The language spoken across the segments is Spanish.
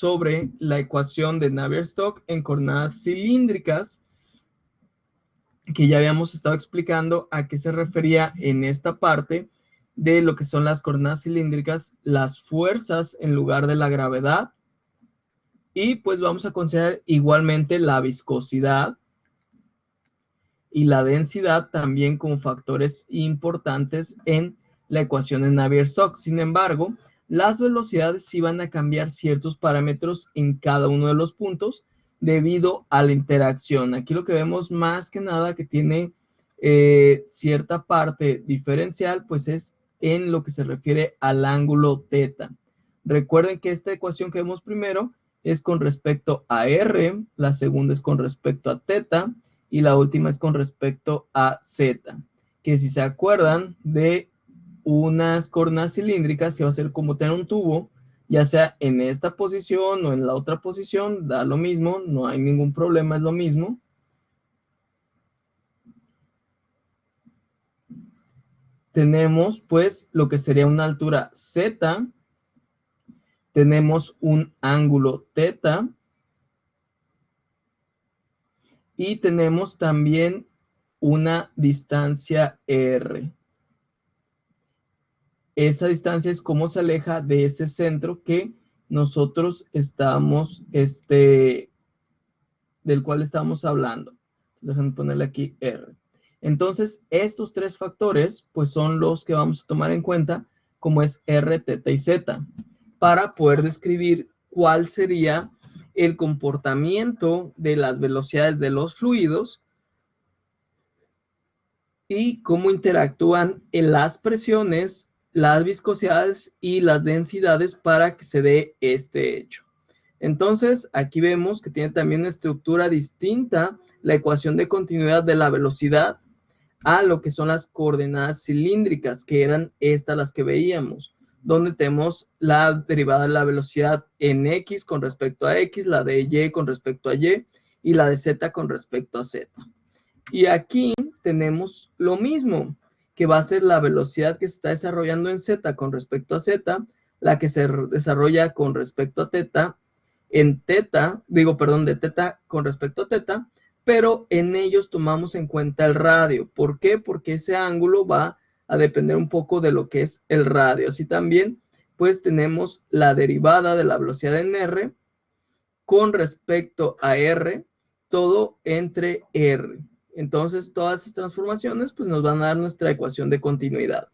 sobre la ecuación de Navier-Stokes en coordenadas cilíndricas, que ya habíamos estado explicando a qué se refería en esta parte de lo que son las coordenadas cilíndricas, las fuerzas en lugar de la gravedad, y pues vamos a considerar igualmente la viscosidad y la densidad también como factores importantes en la ecuación de Navier-Stokes. Sin embargo, las velocidades sí van a cambiar ciertos parámetros en cada uno de los puntos debido a la interacción. Aquí lo que vemos más que nada que tiene cierta parte diferencial, pues es en lo que se refiere al ángulo θ. Recuerden que esta ecuación que vemos primero es con respecto a R, la segunda es con respecto a θ, y la última es con respecto a Z, que si se acuerdan de unas coordenadas cilíndricas, se va a hacer como tener un tubo, ya sea en esta posición o en la otra posición, da lo mismo, no hay ningún problema, es lo mismo. Tenemos pues lo que sería una altura Z, tenemos un ángulo θ, y tenemos también una distancia R. Esa distancia es cómo se aleja de ese centro que nosotros estamos, del cual estamos hablando. Entonces, déjenme ponerle aquí R. Entonces, estos tres factores, pues son los que vamos a tomar en cuenta, como es R, θ y Z, para poder describir cuál sería el comportamiento de las velocidades de los fluidos y cómo interactúan en las presiones, las viscosidades y las densidades para que se dé este hecho. Entonces, aquí vemos que tiene también una estructura distinta la ecuación de continuidad de la velocidad a lo que son las coordenadas cilíndricas, que eran estas las que veíamos, donde tenemos la derivada de la velocidad en X con respecto a X, la de Y con respecto a Y y la de Z con respecto a Z. Y aquí tenemos lo mismo, que va a ser la velocidad que se está desarrollando en Z con respecto a Z, la que se desarrolla con respecto a θ, en θ, de θ con respecto a θ, pero en ellos tomamos en cuenta el radio. ¿Por qué? Porque ese ángulo va a depender un poco de lo que es el radio. Así también, pues tenemos la derivada de la velocidad en R con respecto a R, todo entre R. Entonces, todas esas transformaciones pues nos van a dar nuestra ecuación de continuidad.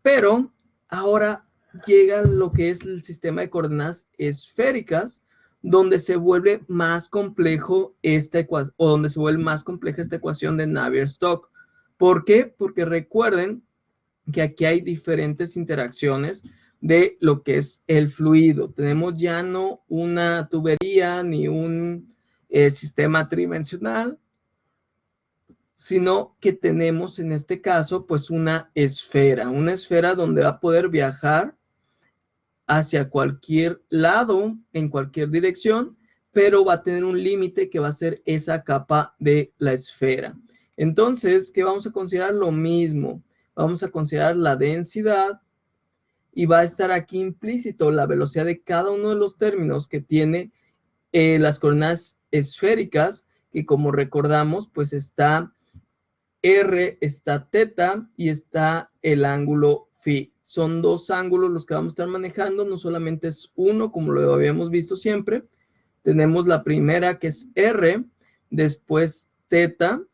Pero ahora llega lo que es el sistema de coordenadas esféricas, donde se vuelve más complejo esta ecuación, o donde se vuelve más compleja esta ecuación de Navier-Stokes. ¿Por qué? Porque recuerden que aquí hay diferentes interacciones de lo que es el fluido. Tenemos ya no una tubería ni un sistema tridimensional, sino que tenemos en este caso pues una esfera donde va a poder viajar hacia cualquier lado, en cualquier dirección, pero va a tener un límite que va a ser esa capa de la esfera. Entonces, ¿qué vamos a considerar? Lo mismo. Vamos a considerar la densidad y va a estar aquí implícito la velocidad de cada uno de los términos que tiene las coordenadas esféricas, que como recordamos, pues está R, está θ y está el ángulo φ. Son dos ángulos los que vamos a estar manejando, no solamente es uno como lo habíamos visto siempre. Tenemos la primera que es R, después θ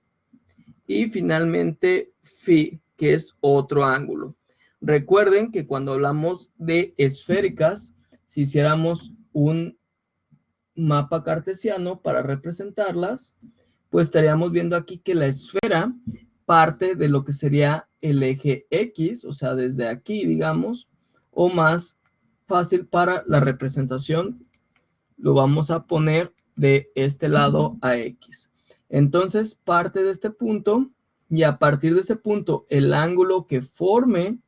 y finalmente φ, que es otro ángulo. Recuerden que cuando hablamos de esféricas, si hiciéramos un mapa cartesiano para representarlas, pues estaríamos viendo aquí que la esfera parte de lo que sería el eje X, o sea, desde aquí, digamos, o más fácil para la representación, lo vamos a poner de este lado a X. Entonces, parte de este punto, y a partir de este punto, el ángulo que forme,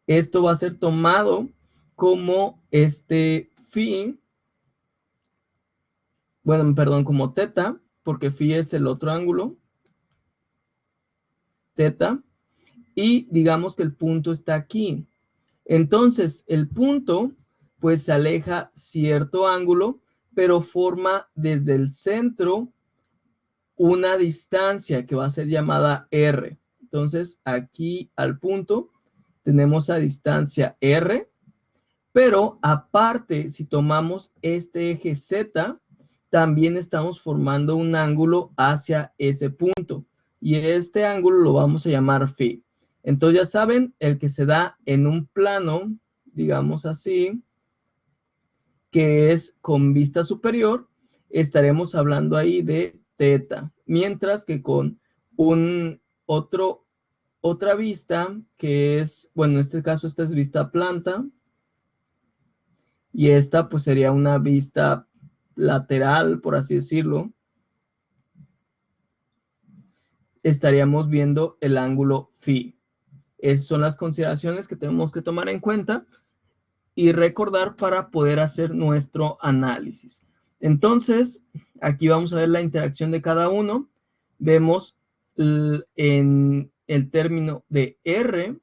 esto va a ser tomado como φ, bueno, perdón, como θ, porque φ es el otro ángulo, θ, y digamos que el punto está aquí. Entonces, el punto pues se aleja cierto ángulo, pero forma desde el centro una distancia que va a ser llamada R. Entonces, aquí al punto tenemos la distancia R, pero aparte, si tomamos este eje Z, también estamos formando un ángulo hacia ese punto. Y este ángulo lo vamos a llamar phi. Entonces ya saben, el que se da en un plano, digamos así, que es con vista superior, estaremos hablando ahí de teta. Mientras que con otra vista, que es, bueno, en este caso esta es vista planta, y esta pues sería una vista lateral, por así decirlo, estaríamos viendo el ángulo phi. Esas son las consideraciones que tenemos que tomar en cuenta y recordar para poder hacer nuestro análisis. Entonces, aquí vamos a ver la interacción de cada uno. Vemos en el término de R,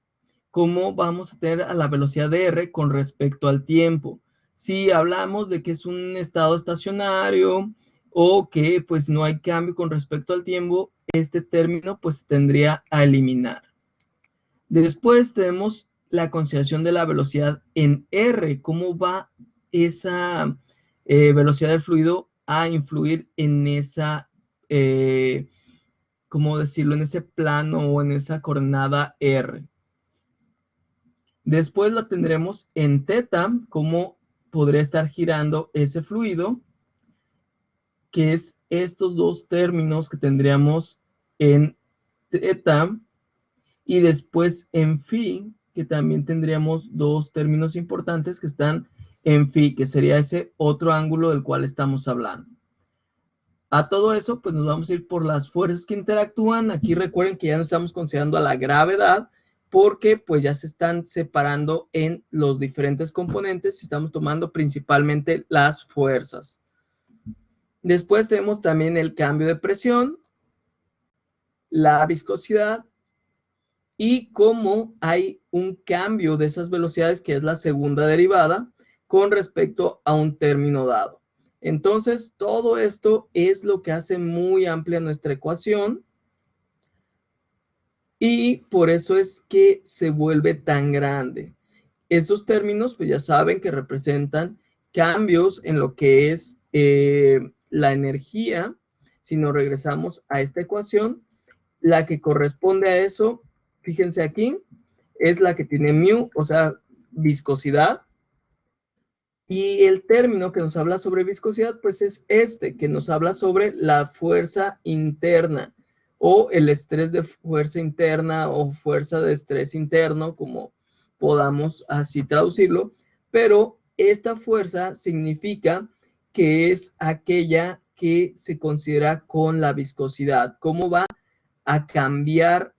cómo vamos a tener a la velocidad de R con respecto al tiempo. Si hablamos de que es un estado estacionario o que pues no hay cambio con respecto al tiempo, este término pues tendría a eliminar. Después tenemos la consideración de la velocidad en R, cómo va esa velocidad del fluido a influir en esa, ¿cómo decirlo?, en ese plano o en esa coordenada R. Después la tendremos en teta, cómo podría estar girando ese fluido, que es estos dos términos que tendríamos en teta, y después en phi, que también tendríamos dos términos importantes que están en phi, que sería ese otro ángulo del cual estamos hablando. A todo eso, pues nos vamos a ir por las fuerzas que interactúan. Aquí recuerden que ya no estamos considerando a la gravedad, porque pues ya se están separando en los diferentes componentes y estamos tomando principalmente las fuerzas. Después tenemos también el cambio de presión, la viscosidad, y cómo hay un cambio de esas velocidades, que es la segunda derivada, con respecto a un término dado. Entonces, todo esto es lo que hace muy amplia nuestra ecuación, y por eso es que se vuelve tan grande. Estos términos, pues ya saben que representan cambios en lo que es la energía. Si nos regresamos a esta ecuación, la que corresponde a eso, fíjense aquí, es la que tiene mu, o sea, viscosidad. Y el término que nos habla sobre viscosidad, pues es este, que nos habla sobre la fuerza interna o el estrés de fuerza interna o fuerza de estrés interno, como podamos así traducirlo. Pero esta fuerza significa que es aquella que se considera con la viscosidad. ¿Cómo va a cambiar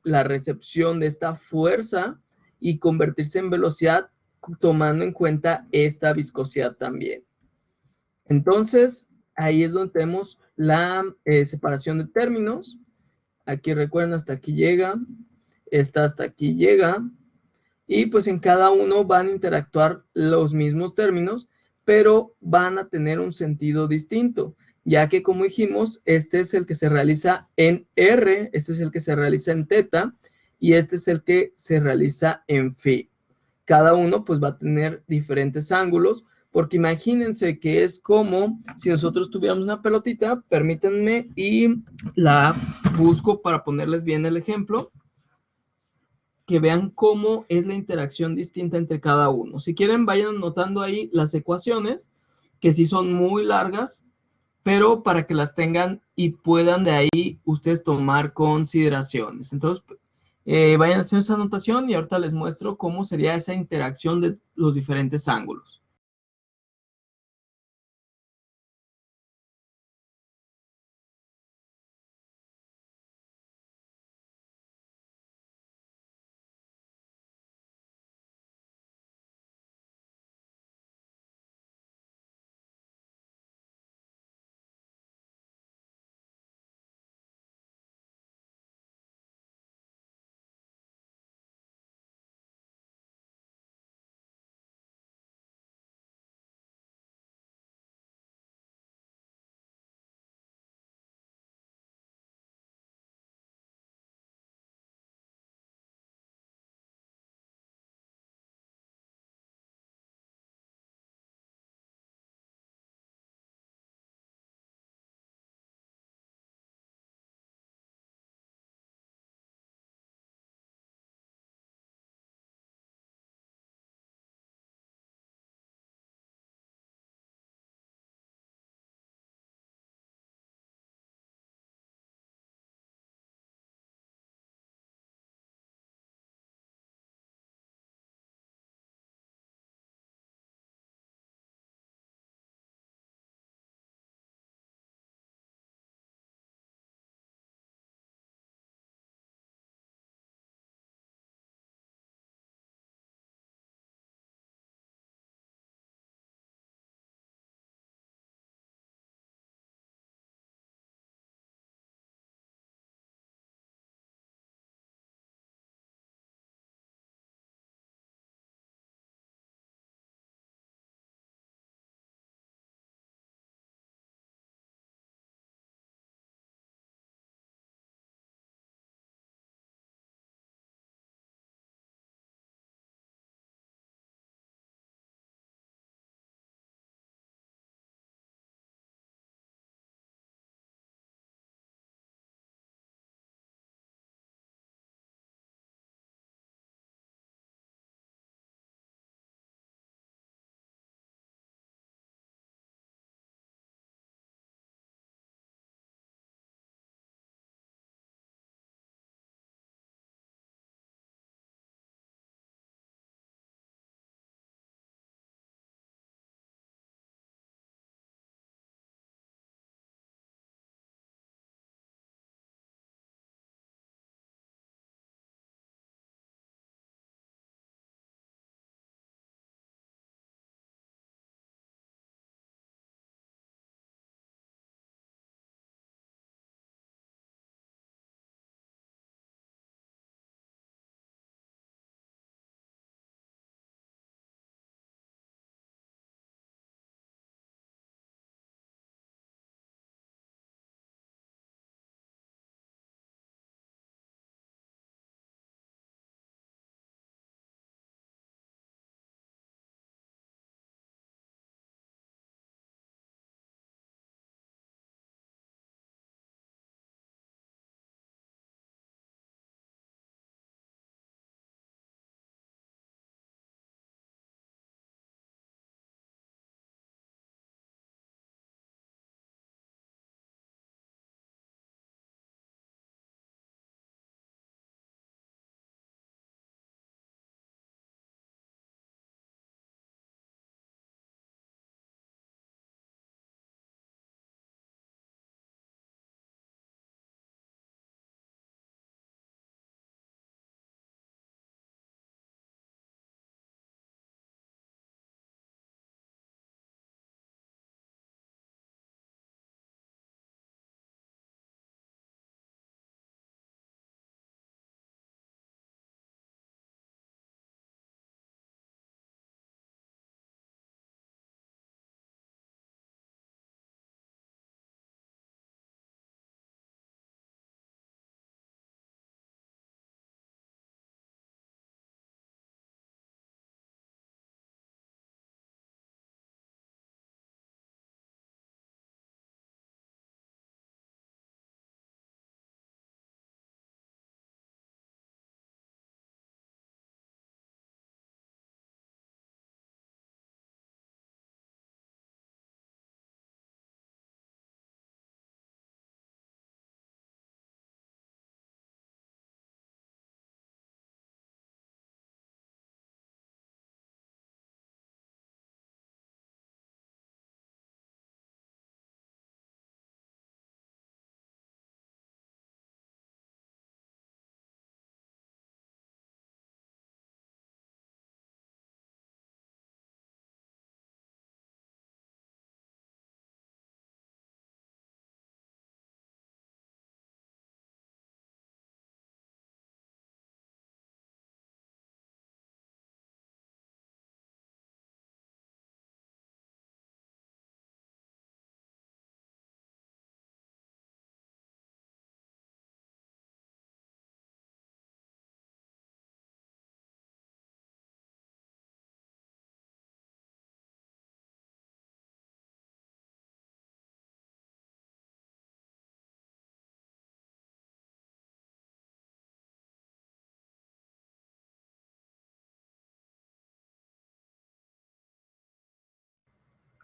la recepción de esta fuerza y convertirse en velocidad, tomando en cuenta esta viscosidad también? Entonces, ahí es donde tenemos la separación de términos. Aquí recuerden, hasta aquí llega, esta hasta aquí llega, y pues en cada uno van a interactuar los mismos términos, pero van a tener un sentido distinto, ya que, como dijimos, este es el que se realiza en R, este es el que se realiza en teta, y este es el que se realiza en phi. Cada uno pues va a tener diferentes ángulos, porque imagínense que es como si nosotros tuviéramos una pelotita. Permítanme y la busco para ponerles bien el ejemplo, que vean cómo es la interacción distinta entre cada uno. Si quieren, vayan anotando ahí las ecuaciones, que sí son muy largas, pero para que las tengan y puedan de ahí ustedes tomar consideraciones. Entonces, vayan haciendo esa anotación y ahorita les muestro cómo sería esa interacción de los diferentes ángulos.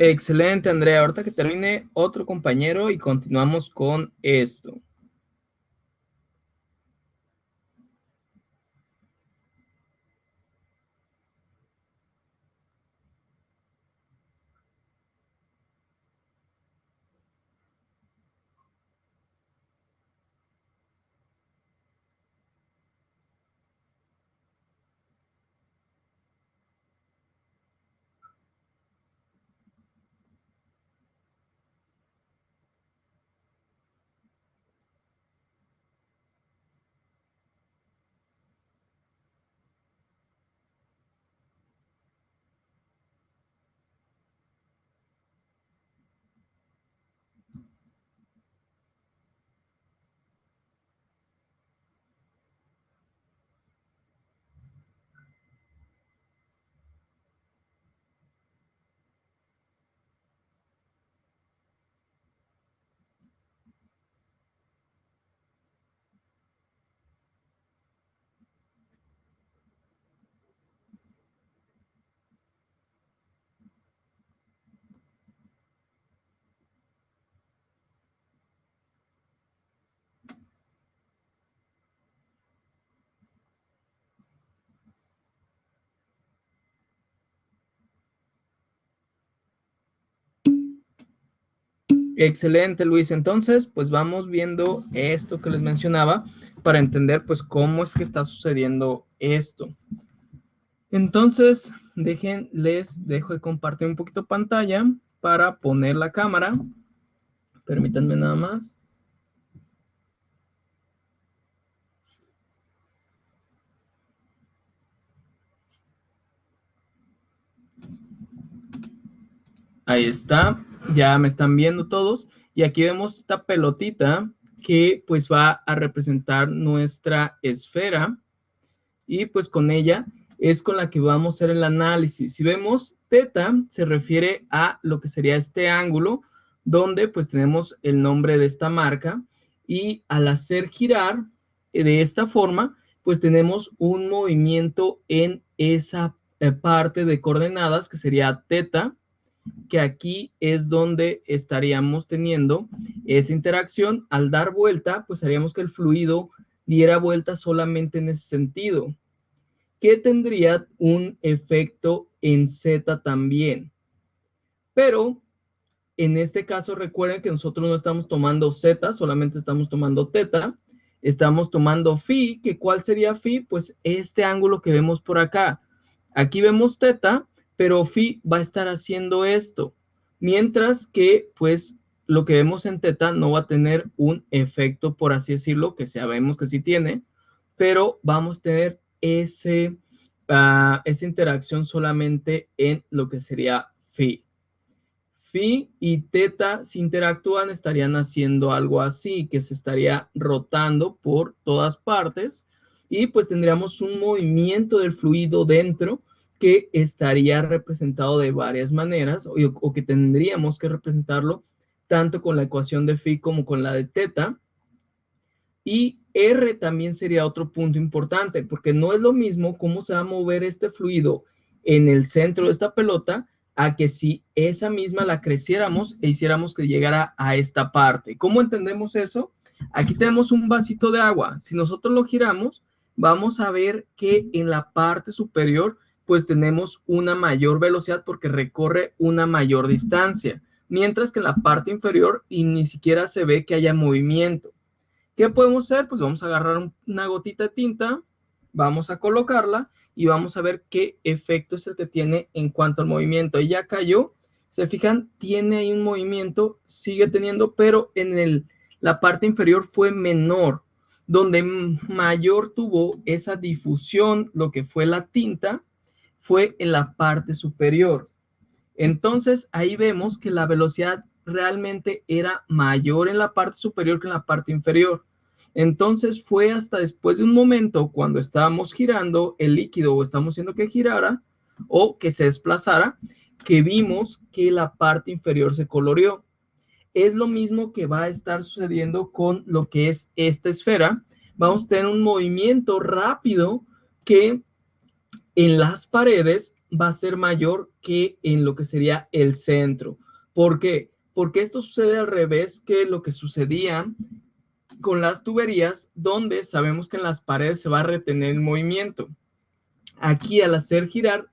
Excelente, Andrea. Ahorita que termine otro compañero y continuamos con esto. Excelente, Luis. Entonces, pues vamos viendo esto que les mencionaba para entender pues cómo es que está sucediendo esto. Entonces, les dejo de compartir un poquito pantalla para poner la cámara. Permítanme nada más. Ahí está, ya me están viendo todos. Y aquí vemos esta pelotita que pues va a representar nuestra esfera. Y pues con ella es con la que vamos a hacer el análisis. Si vemos teta, se refiere a lo que sería este ángulo, donde pues tenemos el nombre de esta marca. Y al hacer girar de esta forma, pues tenemos un movimiento en esa parte de coordenadas que sería teta, que aquí es donde estaríamos teniendo esa interacción. Al dar vuelta, pues haríamos que el fluido diera vuelta solamente en ese sentido, que tendría un efecto en Z también. Pero en este caso recuerden que nosotros no estamos tomando Z, solamente estamos tomando teta. Estamos tomando phi, que ¿cuál sería phi? Pues este ángulo que vemos por acá. Aquí vemos teta, pero phi va a estar haciendo esto. Mientras que, pues, lo que vemos en teta no va a tener un efecto, por así decirlo, que sabemos que sí tiene, pero vamos a tener esa interacción solamente en lo que sería phi. Phi y teta, si interactúan, estarían haciendo algo así, que se estaría rotando por todas partes y pues tendríamos un movimiento del fluido dentro que estaría representado de varias maneras o que tendríamos que representarlo tanto con la ecuación de phi como con la de teta. Y R también sería otro punto importante, porque no es lo mismo cómo se va a mover este fluido en el centro de esta pelota a que si esa misma la creciéramos e hiciéramos que llegara a esta parte. ¿Cómo entendemos eso? Aquí tenemos un vasito de agua. Si nosotros lo giramos, vamos a ver que en la parte superior pues tenemos una mayor velocidad porque recorre una mayor distancia, mientras que en la parte inferior y ni siquiera se ve que haya movimiento. ¿Qué podemos hacer? Pues vamos a agarrar una gotita de tinta, vamos a colocarla y vamos a ver qué efecto es el que tiene en cuanto al movimiento. Ahí ya cayó, se fijan, tiene ahí un movimiento, sigue teniendo, pero en la parte inferior fue menor. Donde mayor tuvo esa difusión, lo que fue la tinta, fue en la parte superior. Entonces ahí vemos que la velocidad realmente era mayor en la parte superior que en la parte inferior. Entonces fue hasta después de un momento cuando estábamos girando el líquido o estamos haciendo que girara o que se desplazara, que vimos que la parte inferior se coloreó. Es lo mismo que va a estar sucediendo con lo que es esta esfera. Vamos a tener un movimiento rápido que en las paredes va a ser mayor que en lo que sería el centro. ¿Por qué? Porque esto sucede al revés que lo que sucedía con las tuberías, donde sabemos que en las paredes se va a retener el movimiento. Aquí, al hacer girar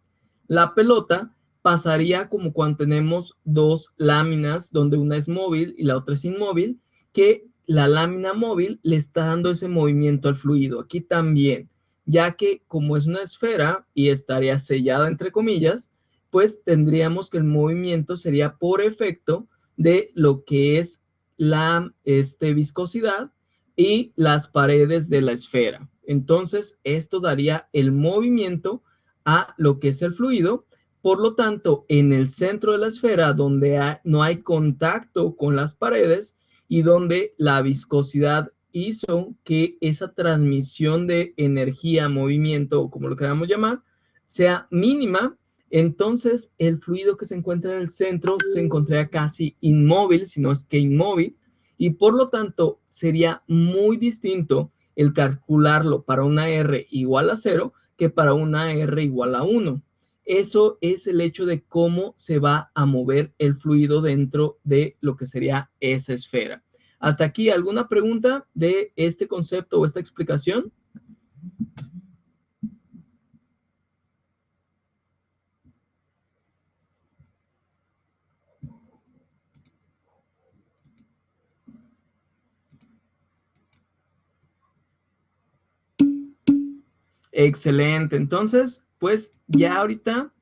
la pelota, pasaría como cuando tenemos dos láminas, donde una es móvil y la otra es inmóvil, que la lámina móvil le está dando ese movimiento al fluido. Aquí también, ya que como es una esfera y estaría sellada entre comillas, pues tendríamos que el movimiento sería por efecto de lo que es la viscosidad y las paredes de la esfera. Entonces, esto daría el movimiento a lo que es el fluido. Por lo tanto, en el centro de la esfera, donde no hay contacto con las paredes y donde la viscosidad hizo que esa transmisión de energía, movimiento, o como lo queramos llamar, sea mínima, entonces el fluido que se encuentra en el centro se encontraría casi inmóvil, si no es que inmóvil, y por lo tanto sería muy distinto el calcularlo para una R igual a 0 que para una R igual a 1. Eso es el hecho de cómo se va a mover el fluido dentro de lo que sería esa esfera. Hasta aquí, ¿alguna pregunta de este concepto o esta explicación? Excelente. Entonces, pues ya ahorita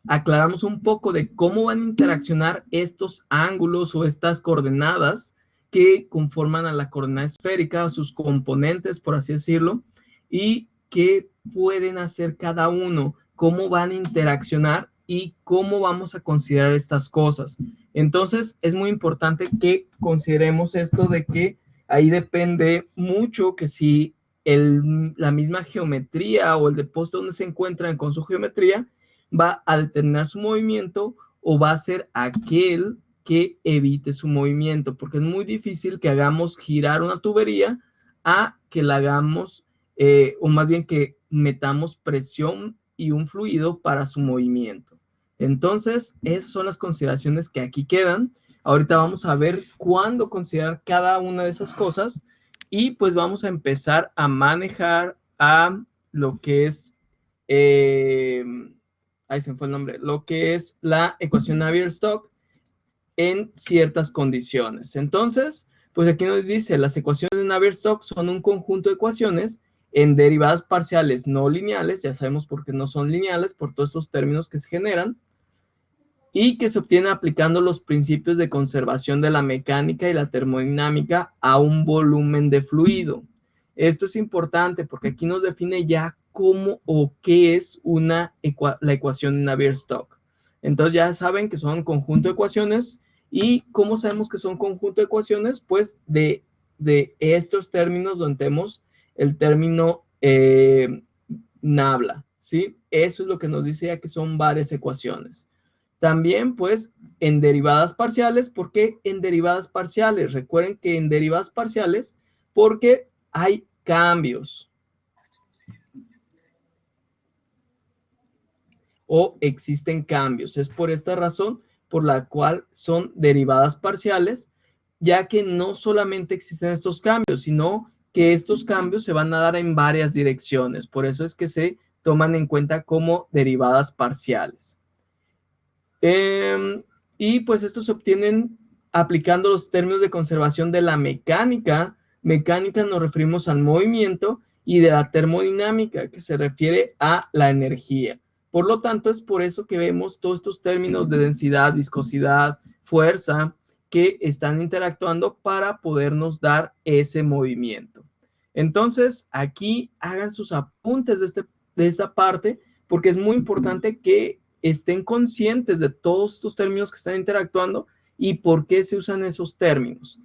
aclaramos un poco de cómo van a interaccionar estos ángulos o estas coordenadas que conforman a la coordenada esférica, sus componentes, por así decirlo, y qué pueden hacer cada uno, cómo van a interaccionar y cómo vamos a considerar estas cosas. Entonces, es muy importante que consideremos esto de que ahí depende mucho que si la misma geometría o el depósito donde se encuentran con su geometría va a determinar su movimiento o va a ser aquel que evite su movimiento, porque es muy difícil que hagamos girar una tubería a que la hagamos, o más bien que metamos presión y un fluido para su movimiento. Entonces, esas son las consideraciones que aquí quedan. Ahorita vamos a ver cuándo considerar cada una de esas cosas y pues vamos a empezar a manejar a lo que es ahí se me fue el nombre, lo que es la ecuación Navier-Stokes en ciertas condiciones. Entonces, pues aquí nos dice, las ecuaciones de Navier-Stokes son un conjunto de ecuaciones en derivadas parciales no lineales, ya sabemos por qué no son lineales, por todos estos términos que se generan, y que se obtiene aplicando los principios de conservación de la mecánica y la termodinámica a un volumen de fluido. Esto es importante porque aquí nos define ya cómo o qué es la ecuación de Navier-Stokes. Entonces ya saben que son un conjunto de ecuaciones. ¿Y cómo sabemos que son conjunto de ecuaciones? Pues de estos términos donde tenemos el término nabla, ¿sí? Eso es lo que nos dice ya que son varias ecuaciones. También, pues, en derivadas parciales. ¿Por qué en derivadas parciales? Recuerden que en derivadas parciales, porque hay cambios o existen cambios. Es por esta razón por la cual son derivadas parciales, ya que no solamente existen estos cambios, sino que estos cambios se van a dar en varias direcciones. Por eso es que se toman en cuenta como derivadas parciales. Y pues estos se obtienen aplicando los términos de conservación de la mecánica. Mecánica nos referimos al movimiento y de la termodinámica, que se refiere a la energía. Por lo tanto, es por eso que vemos todos estos términos de densidad, viscosidad, fuerza, que están interactuando para podernos dar ese movimiento. Entonces, aquí hagan sus apuntes de esta parte, porque es muy importante que estén conscientes de todos estos términos que están interactuando y por qué se usan esos términos.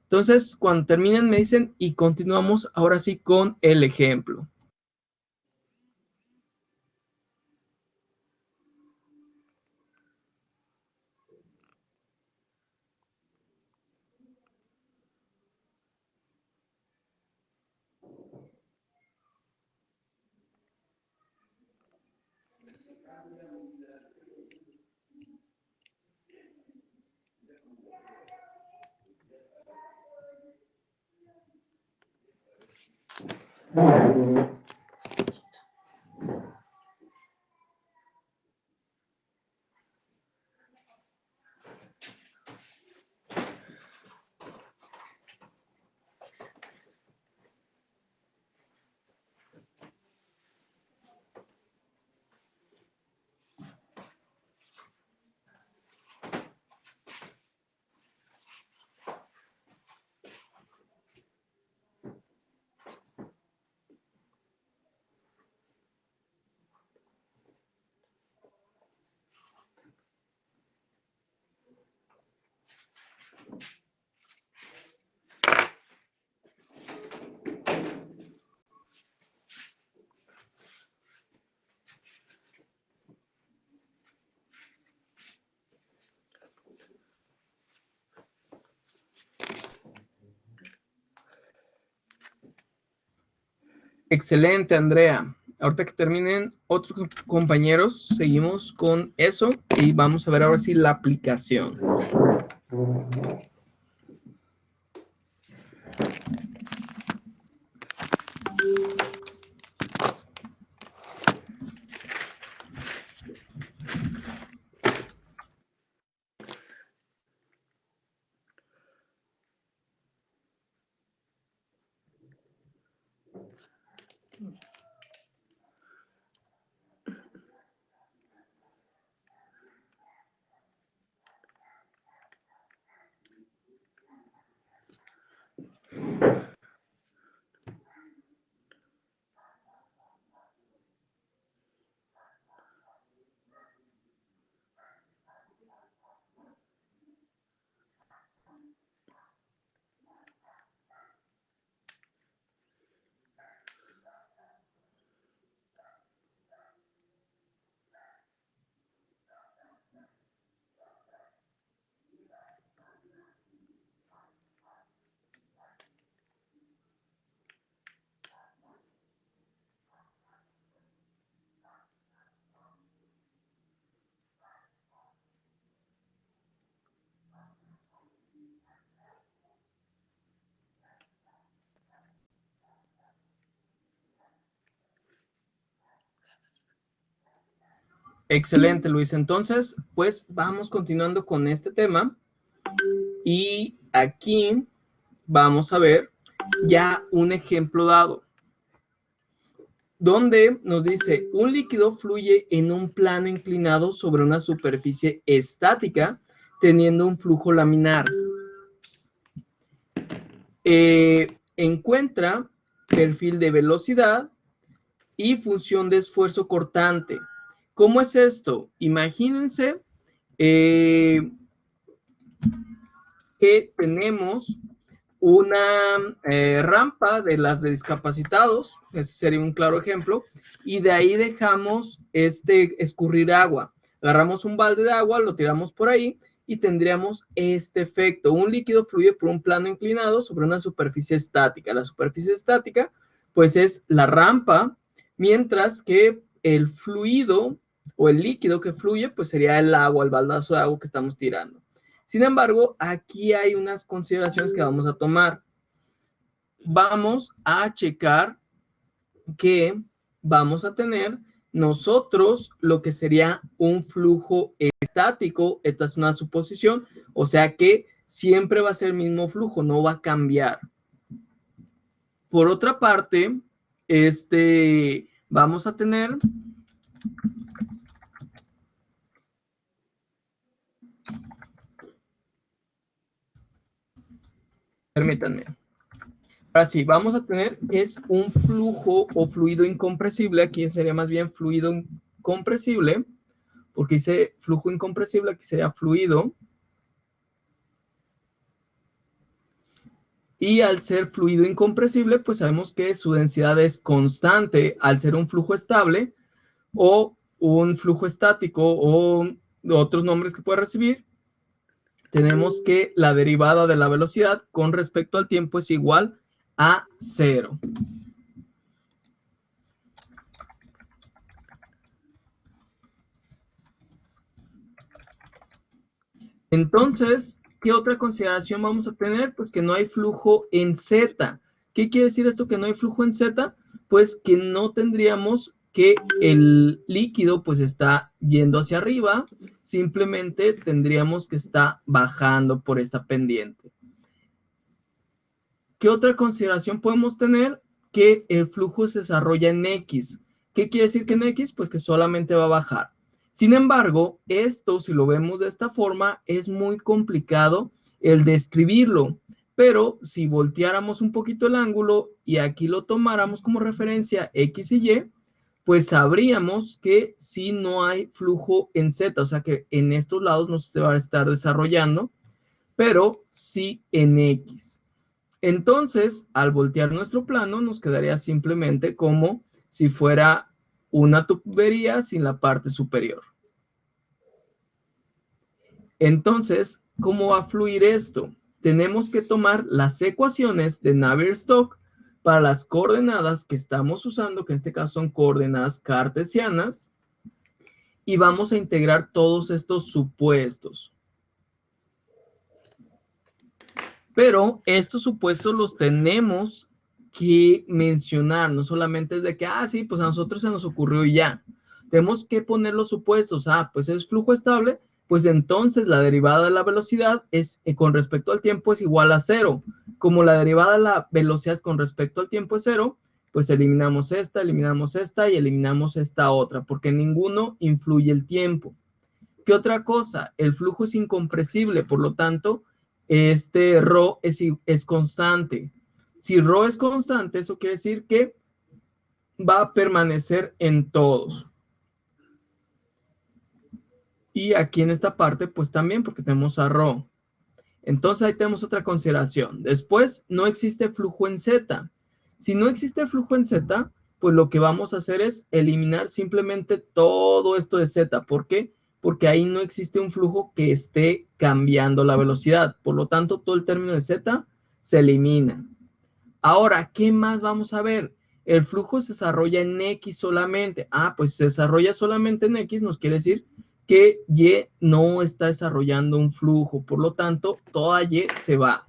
Entonces, cuando terminen, me dicen y continuamos ahora sí con el ejemplo. Excelente, Andrea. Ahorita que terminen otros compañeros, seguimos con eso y vamos a ver ahora sí la aplicación. Excelente, Luis. Entonces, pues vamos continuando con este tema y aquí vamos a ver ya un ejemplo dado, donde nos dice, un líquido fluye en un plano inclinado sobre una superficie estática, teniendo un flujo laminar. Encuentra perfil de velocidad y función de esfuerzo cortante. ¿Cómo es esto? Imagínense que tenemos una rampa de las de discapacitados, ese sería un claro ejemplo, y de ahí dejamos escurrir agua. Agarramos un balde de agua, lo tiramos por ahí y tendríamos este efecto. Un líquido fluye por un plano inclinado sobre una superficie estática. La superficie estática, pues es la rampa, mientras que el fluido o el líquido que fluye, pues sería el agua, el baldazo de agua que estamos tirando. Sin embargo, aquí hay unas consideraciones que vamos a tomar. Vamos a checar que vamos a tener nosotros lo que sería un flujo estático. Esta es una suposición, o sea que siempre va a ser el mismo flujo, no va a cambiar. Por otra parte, vamos a tener permítanme. Ahora sí, vamos a tener es un flujo o fluido incompresible. Aquí sería más bien fluido compresible, porque dice flujo incompresible, aquí sería fluido. Y al ser fluido incompresible, pues sabemos que su densidad es constante. Al ser un flujo estable o un flujo estático o otros nombres que puede recibir, tenemos que la derivada de la velocidad con respecto al tiempo es igual a 0. Entonces, ¿qué otra consideración vamos a tener? Pues que no hay flujo en Z. ¿Qué quiere decir esto que no hay flujo en Z? Pues que no tendríamos que el líquido pues está yendo hacia arriba, simplemente tendríamos que estar bajando por esta pendiente. ¿Qué otra consideración podemos tener? Que el flujo se desarrolla en X. ¿Qué quiere decir que en X? Pues que solamente va a bajar. Sin embargo, esto, si lo vemos de esta forma, es muy complicado el describirlo. Pero si volteáramos un poquito el ángulo y aquí lo tomáramos como referencia X y Y, pues sabríamos que sí no hay flujo en Z, o sea que en estos lados no se va a estar desarrollando, pero sí en X. Entonces, al voltear nuestro plano, nos quedaría simplemente como si fuera una tubería sin la parte superior. Entonces, ¿cómo va a fluir esto? Tenemos que tomar las ecuaciones de Navier-Stokes para las coordenadas que estamos usando, que en este caso son coordenadas cartesianas, y vamos a integrar todos estos supuestos. Pero estos supuestos los tenemos que mencionar, no solamente es de que, sí, pues a nosotros se nos ocurrió y ya. Tenemos que poner los supuestos, pues es flujo estable, pues entonces la derivada de la velocidad es, con respecto al tiempo es igual a 0. Como la derivada de la velocidad con respecto al tiempo es 0, pues eliminamos esta y eliminamos esta otra, porque ninguno influye el tiempo. ¿Qué otra cosa? El flujo es incompresible, por lo tanto, este ρ es constante. Si ρ es constante, eso quiere decir que va a permanecer en todos. Y aquí en esta parte, pues también, porque tenemos a ρ. Entonces ahí tenemos otra consideración. Después, no existe flujo en Z. Si no existe flujo en Z, pues lo que vamos a hacer es eliminar simplemente todo esto de Z. ¿Por qué? Porque ahí no existe un flujo que esté cambiando la velocidad. Por lo tanto, todo el término de Z se elimina. Ahora, ¿qué más vamos a ver? El flujo se desarrolla en X solamente. Pues se desarrolla solamente en X, nos quiere decir que Y no está desarrollando un flujo. Por lo tanto, toda Y se va.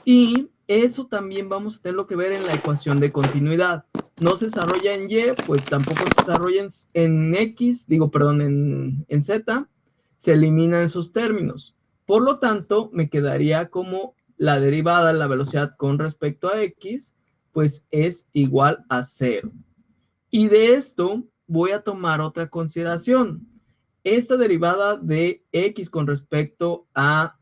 Y eso también vamos a tenerlo que ver en la ecuación de continuidad. No se desarrolla en Y, pues tampoco se desarrolla en X, en Z, se eliminan esos términos. Por lo tanto, me quedaría como la derivada de la velocidad con respecto a X, pues es igual a 0. Y de esto voy a tomar otra consideración. Esta derivada de X con respecto a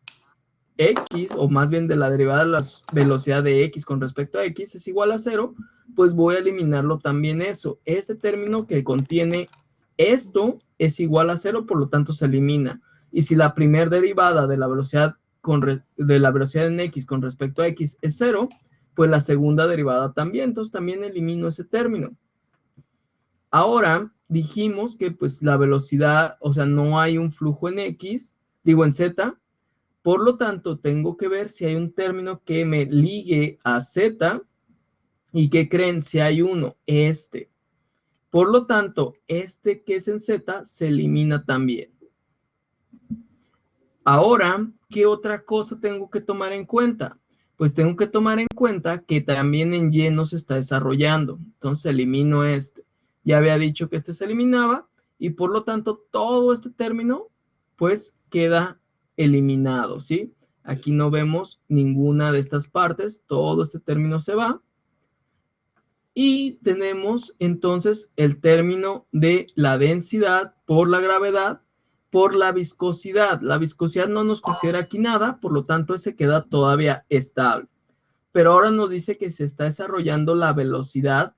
X, o más bien de la derivada de la velocidad de X con respecto a X es igual a 0, pues voy a eliminarlo también eso. Este término que contiene esto es igual a 0, por lo tanto se elimina. Y si la primera derivada de la velocidad en X con respecto a X es 0, pues la segunda derivada también. Entonces también elimino ese término. Ahora dijimos que pues la velocidad, o sea, no hay un flujo en X, en Z. Por lo tanto, tengo que ver si hay un término que me ligue a Z. ¿Y qué creen? Si hay uno, este. Por lo tanto, este que es en Z se elimina también. Ahora, ¿qué otra cosa tengo que tomar en cuenta? Pues tengo que tomar en cuenta que también en Y no se está desarrollando. Entonces elimino este. Ya había dicho que este se eliminaba y por lo tanto todo este término pues queda eliminado, ¿sí? Aquí no vemos ninguna de estas partes, todo este término se va. Y tenemos entonces el término de la densidad por la gravedad por la viscosidad. La viscosidad no nos considera aquí nada, por lo tanto ese queda todavía estable. Pero ahora nos dice que se está desarrollando la velocidad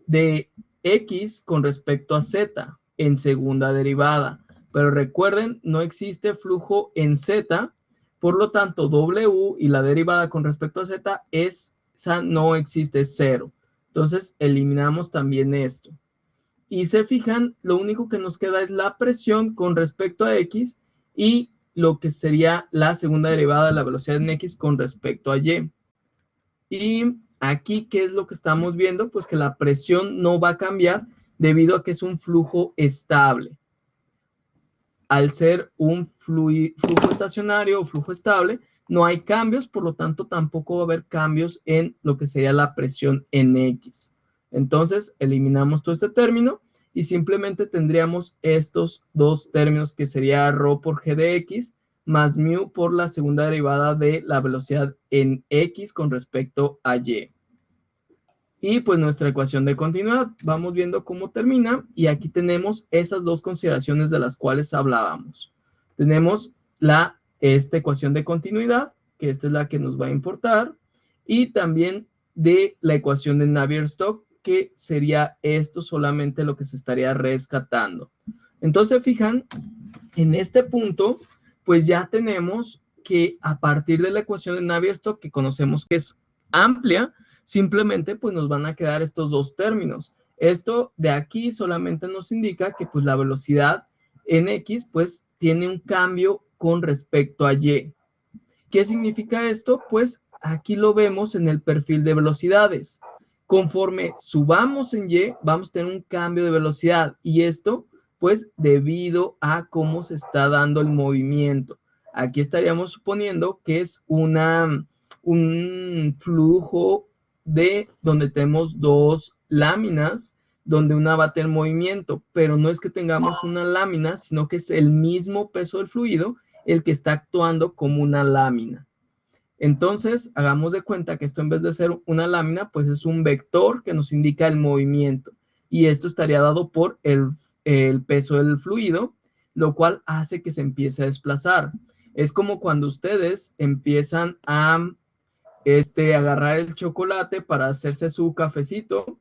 de X con respecto a Z en segunda derivada. Pero recuerden, no existe flujo en Z, por lo tanto W y la derivada con respecto a Z esa no existe, 0. Entonces eliminamos también esto. Y se fijan, lo único que nos queda es la presión con respecto a X y lo que sería la segunda derivada de la velocidad en X con respecto a Y. Y aquí, ¿qué es lo que estamos viendo? Pues que la presión no va a cambiar debido a que es un flujo estable. al ser un flujo estacionario o flujo estable, no hay cambios, por lo tanto tampoco va a haber cambios en lo que sería la presión en X. Entonces eliminamos todo este término y simplemente tendríamos estos dos términos que sería ρ por g de x más mu por la segunda derivada de la velocidad en X con respecto a Y. Y pues nuestra ecuación de continuidad, vamos viendo cómo termina y aquí tenemos esas dos consideraciones de las cuales hablábamos. Tenemos esta ecuación de continuidad, que esta es la que nos va a importar, y también de la ecuación de Navier-Stokes, que sería esto solamente lo que se estaría rescatando. Entonces, fijan, en este punto, pues ya tenemos que a partir de la ecuación de Navier-Stokes, que conocemos que es amplia, simplemente pues nos van a quedar estos dos términos. Esto de aquí solamente nos indica que pues la velocidad en X pues tiene un cambio con respecto a Y. ¿Qué significa esto? Pues aquí lo vemos en el perfil de velocidades. Conforme subamos en Y, vamos a tener un cambio de velocidad y esto pues debido a cómo se está dando el movimiento. Aquí estaríamos suponiendo que es un flujo de donde tenemos dos láminas, donde una va a tener movimiento, pero no es que tengamos una lámina, sino que es el mismo peso del fluido el que está actuando como una lámina. Entonces, hagamos de cuenta que esto en vez de ser una lámina, pues es un vector que nos indica el movimiento. Y esto estaría dado por el peso del fluido, lo cual hace que se empiece a desplazar. Es como cuando ustedes empiezan a agarrar el chocolate para hacerse su cafecito,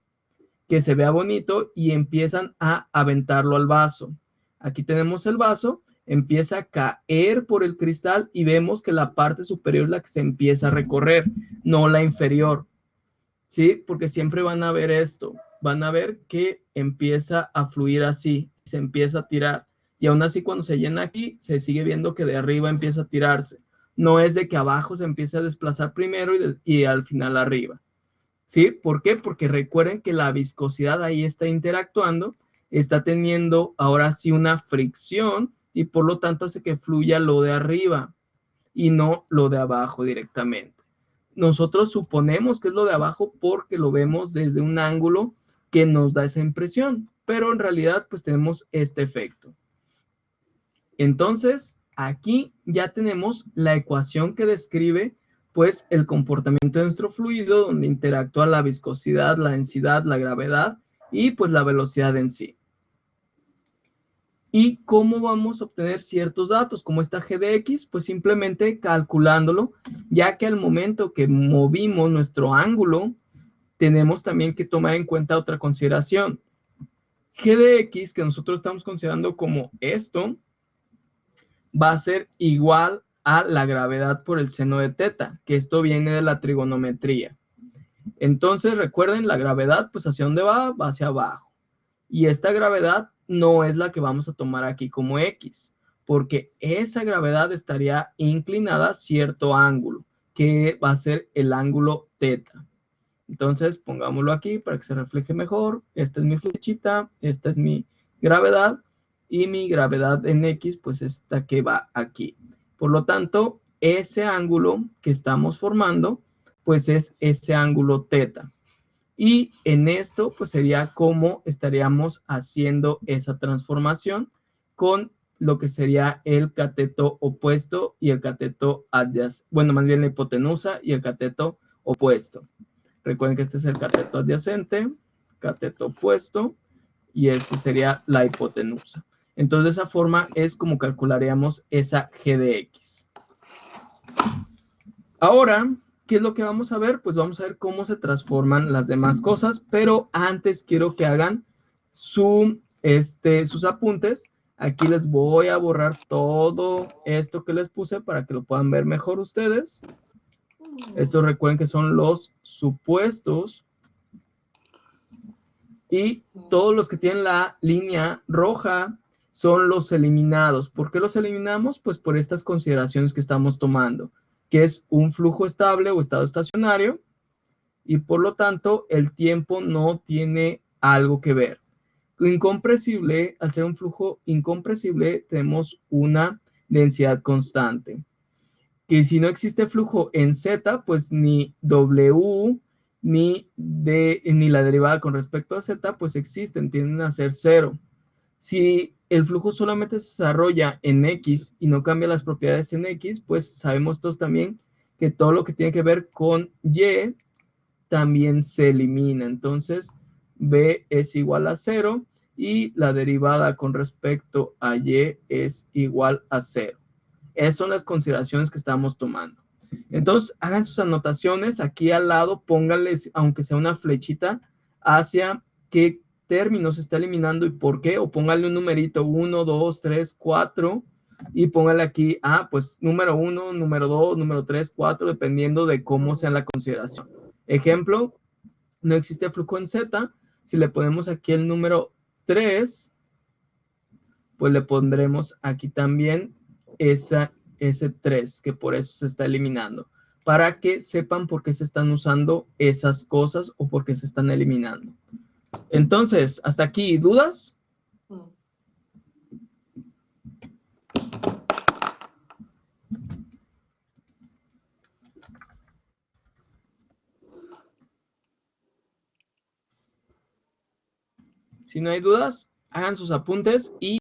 que se vea bonito, y empiezan a aventarlo al vaso. Aquí tenemos el vaso, empieza a caer por el cristal y vemos que la parte superior es la que se empieza a recorrer, no la inferior, ¿sí? Porque siempre van a ver esto, van a ver que empieza a fluir así, se empieza a tirar, y aún así cuando se llena aquí, se sigue viendo que de arriba empieza a tirarse. No es de que abajo se empiece a desplazar primero y al final arriba, ¿sí? ¿Por qué? Porque recuerden que la viscosidad ahí está interactuando, está teniendo ahora sí una fricción y por lo tanto hace que fluya lo de arriba y no lo de abajo directamente. Nosotros suponemos que es lo de abajo porque lo vemos desde un ángulo que nos da esa impresión, pero en realidad pues tenemos este efecto. Entonces, aquí ya tenemos la ecuación que describe pues el comportamiento de nuestro fluido, donde interactúa la viscosidad, la densidad, la gravedad y pues la velocidad en sí. ¿Y cómo vamos a obtener ciertos datos como esta g de x? Pues simplemente calculándolo, ya que al momento que movimos nuestro ángulo, tenemos también que tomar en cuenta otra consideración. G de x, que nosotros estamos considerando como esto, va a ser igual a la gravedad por el seno de teta, que esto viene de la trigonometría. Entonces, recuerden, la gravedad, pues ¿hacia dónde va? Va hacia abajo. Y esta gravedad no es la que vamos a tomar aquí como X, porque esa gravedad estaría inclinada a cierto ángulo, que va a ser el ángulo teta. Entonces, pongámoslo aquí para que se refleje mejor. Esta es mi flechita, esta es mi gravedad, y mi gravedad en X, pues esta que va aquí. Por lo tanto, ese ángulo que estamos formando, pues es ese ángulo teta. Y en esto, pues sería como estaríamos haciendo esa transformación con lo que sería el cateto opuesto y el cateto adyacente. Bueno, más bien la hipotenusa y el cateto opuesto. Recuerden que este es el cateto adyacente, cateto opuesto, y este sería la hipotenusa. Entonces, de esa forma es como calcularíamos esa g de x. Ahora, ¿qué es lo que vamos a ver? Pues vamos a ver cómo se transforman las demás cosas, pero antes quiero que hagan sus apuntes. Aquí les voy a borrar todo esto que les puse para que lo puedan ver mejor ustedes. Estos recuerden que son los supuestos. Y todos los que tienen la línea roja son los eliminados. ¿Por qué los eliminamos? Pues por estas consideraciones que estamos tomando, que es un flujo estable o estado estacionario, y por lo tanto el tiempo no tiene algo que ver. incompresible, al ser un flujo incompresible, tenemos una densidad constante. Que si no existe flujo en Z, pues ni W ni la derivada con respecto a Z, pues existen, tienden a ser cero. Si el flujo solamente se desarrolla en X y no cambia las propiedades en X, pues sabemos todos también que todo lo que tiene que ver con Y también se elimina. Entonces, B es igual a cero y la derivada con respecto a Y es igual a cero. Esas son las consideraciones que estamos tomando. Entonces, hagan sus anotaciones. Aquí al lado, pónganles, aunque sea una flechita, hacia qué término se está eliminando y por qué. O pónganle un numerito, 1, 2, 3, 4. Y pónganle aquí, pues número 1, número 2, número 3, 4, dependiendo de cómo sea la consideración. Ejemplo, no existe flujo en Z. Si le ponemos aquí el número 3, pues le pondremos aquí también ese 3, que por eso se está eliminando, para que sepan por qué se están usando esas cosas o por qué se están eliminando. Entonces, hasta aquí, ¿dudas? Si no hay dudas, hagan sus apuntes y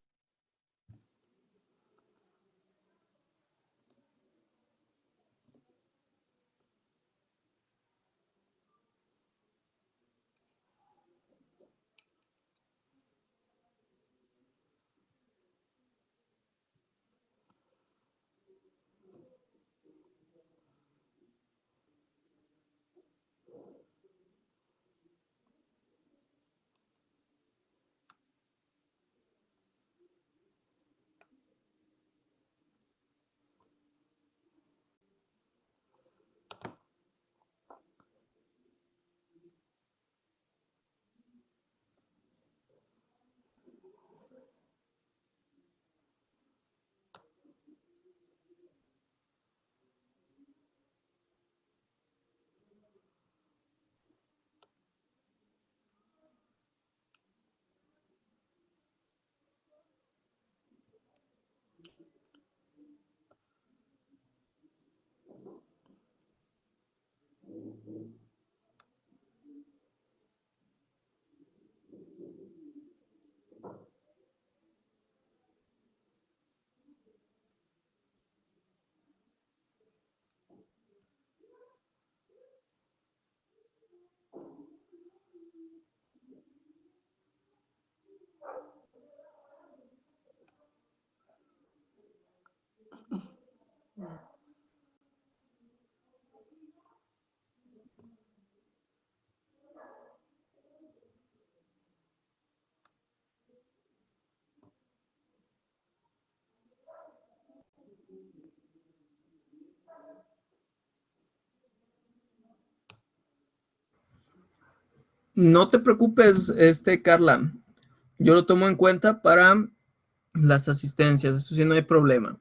no te preocupes, Carla. Yo lo tomo en cuenta para las asistencias, eso sí no hay problema.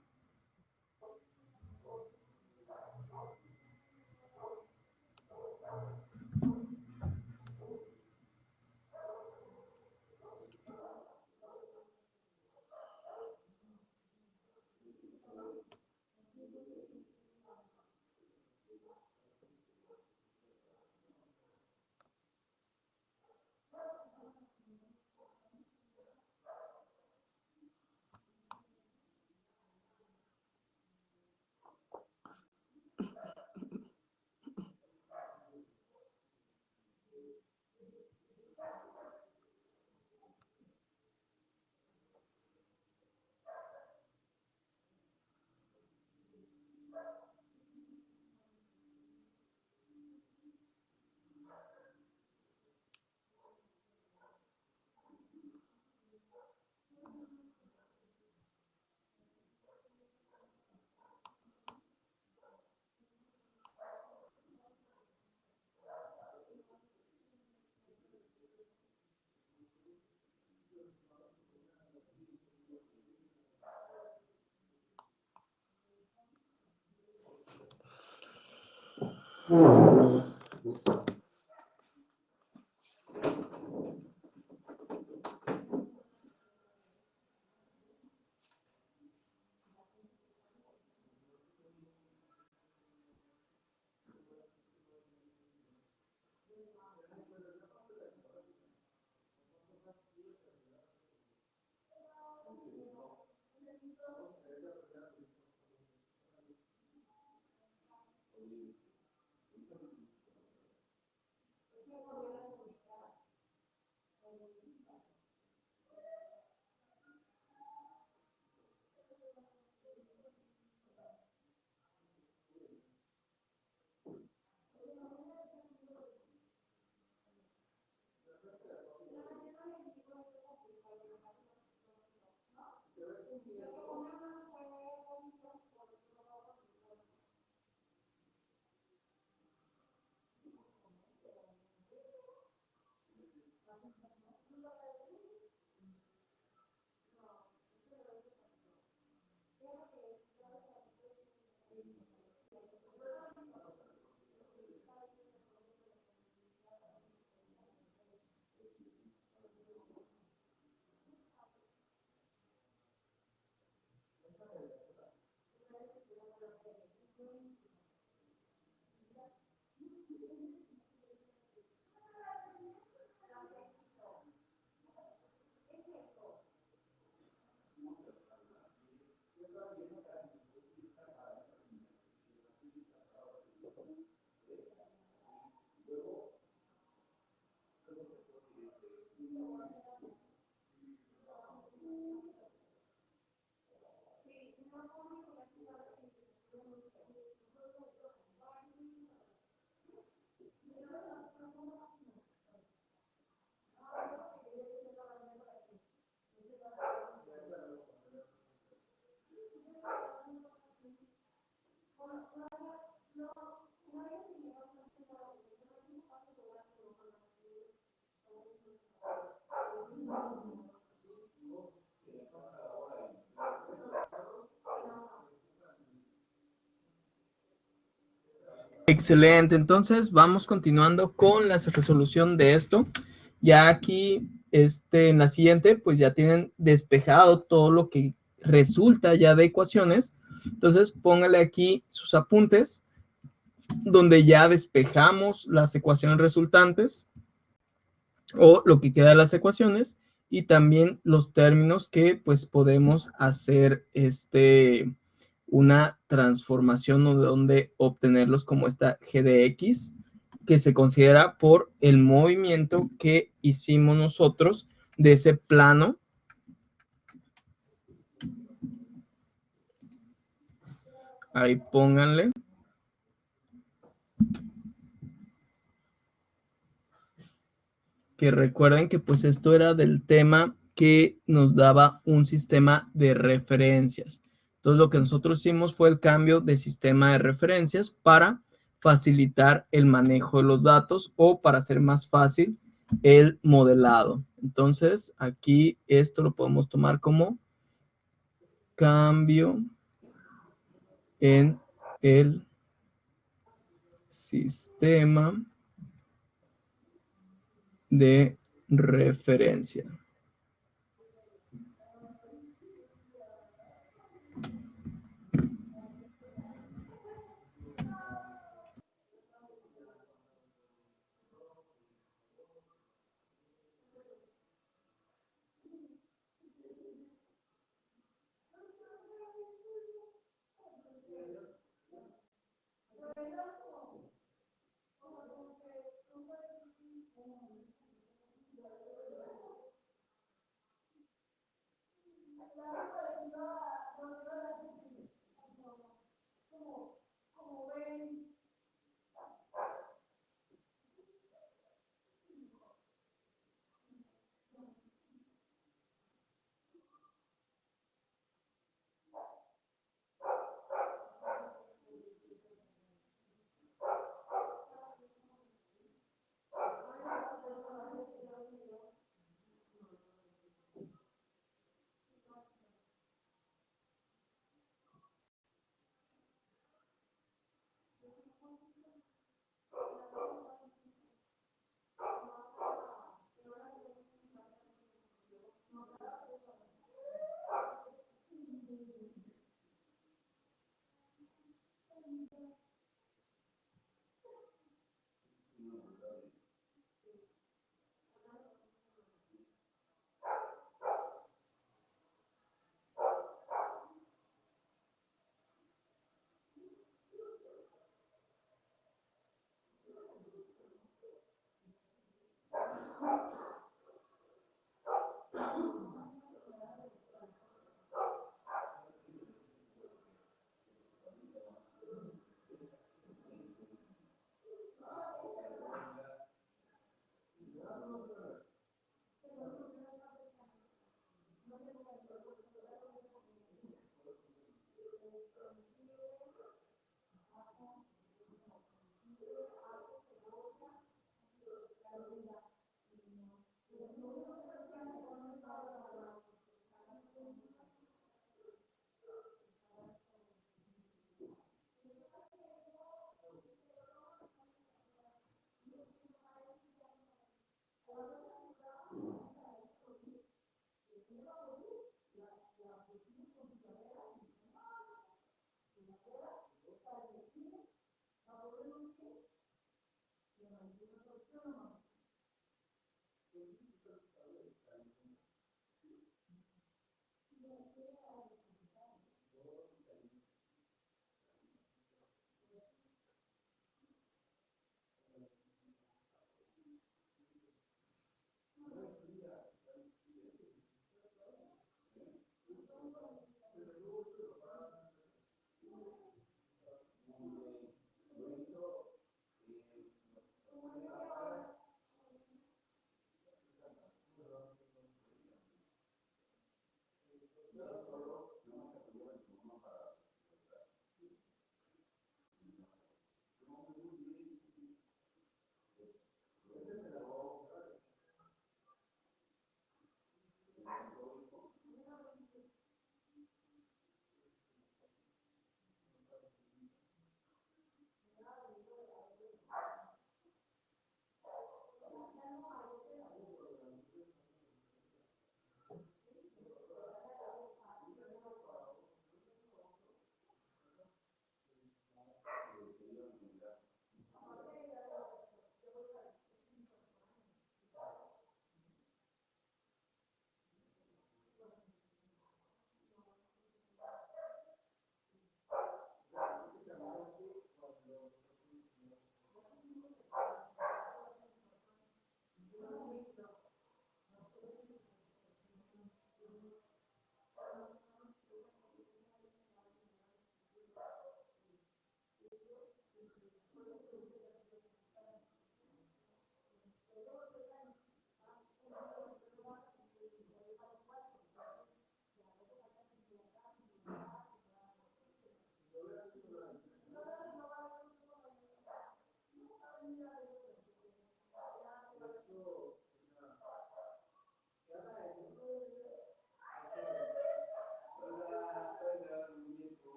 Excelente, entonces vamos continuando con la resolución de esto. Ya aquí, en la siguiente, pues ya tienen despejado todo lo que resulta ya de ecuaciones. Entonces póngale aquí sus apuntes, donde ya despejamos las ecuaciones resultantes o lo que queda de las ecuaciones y también los términos que pues podemos hacer una transformación o de donde obtenerlos como esta g de x que se considera por el movimiento que hicimos nosotros de ese plano. Ahí pónganle. Que recuerden que pues esto era del tema que nos daba un sistema de referencias. Entonces lo que nosotros hicimos fue el cambio de sistema de referencias para facilitar el manejo de los datos o para hacer más fácil el modelado. Entonces aquí esto lo podemos tomar como cambio en el sistema de referencia.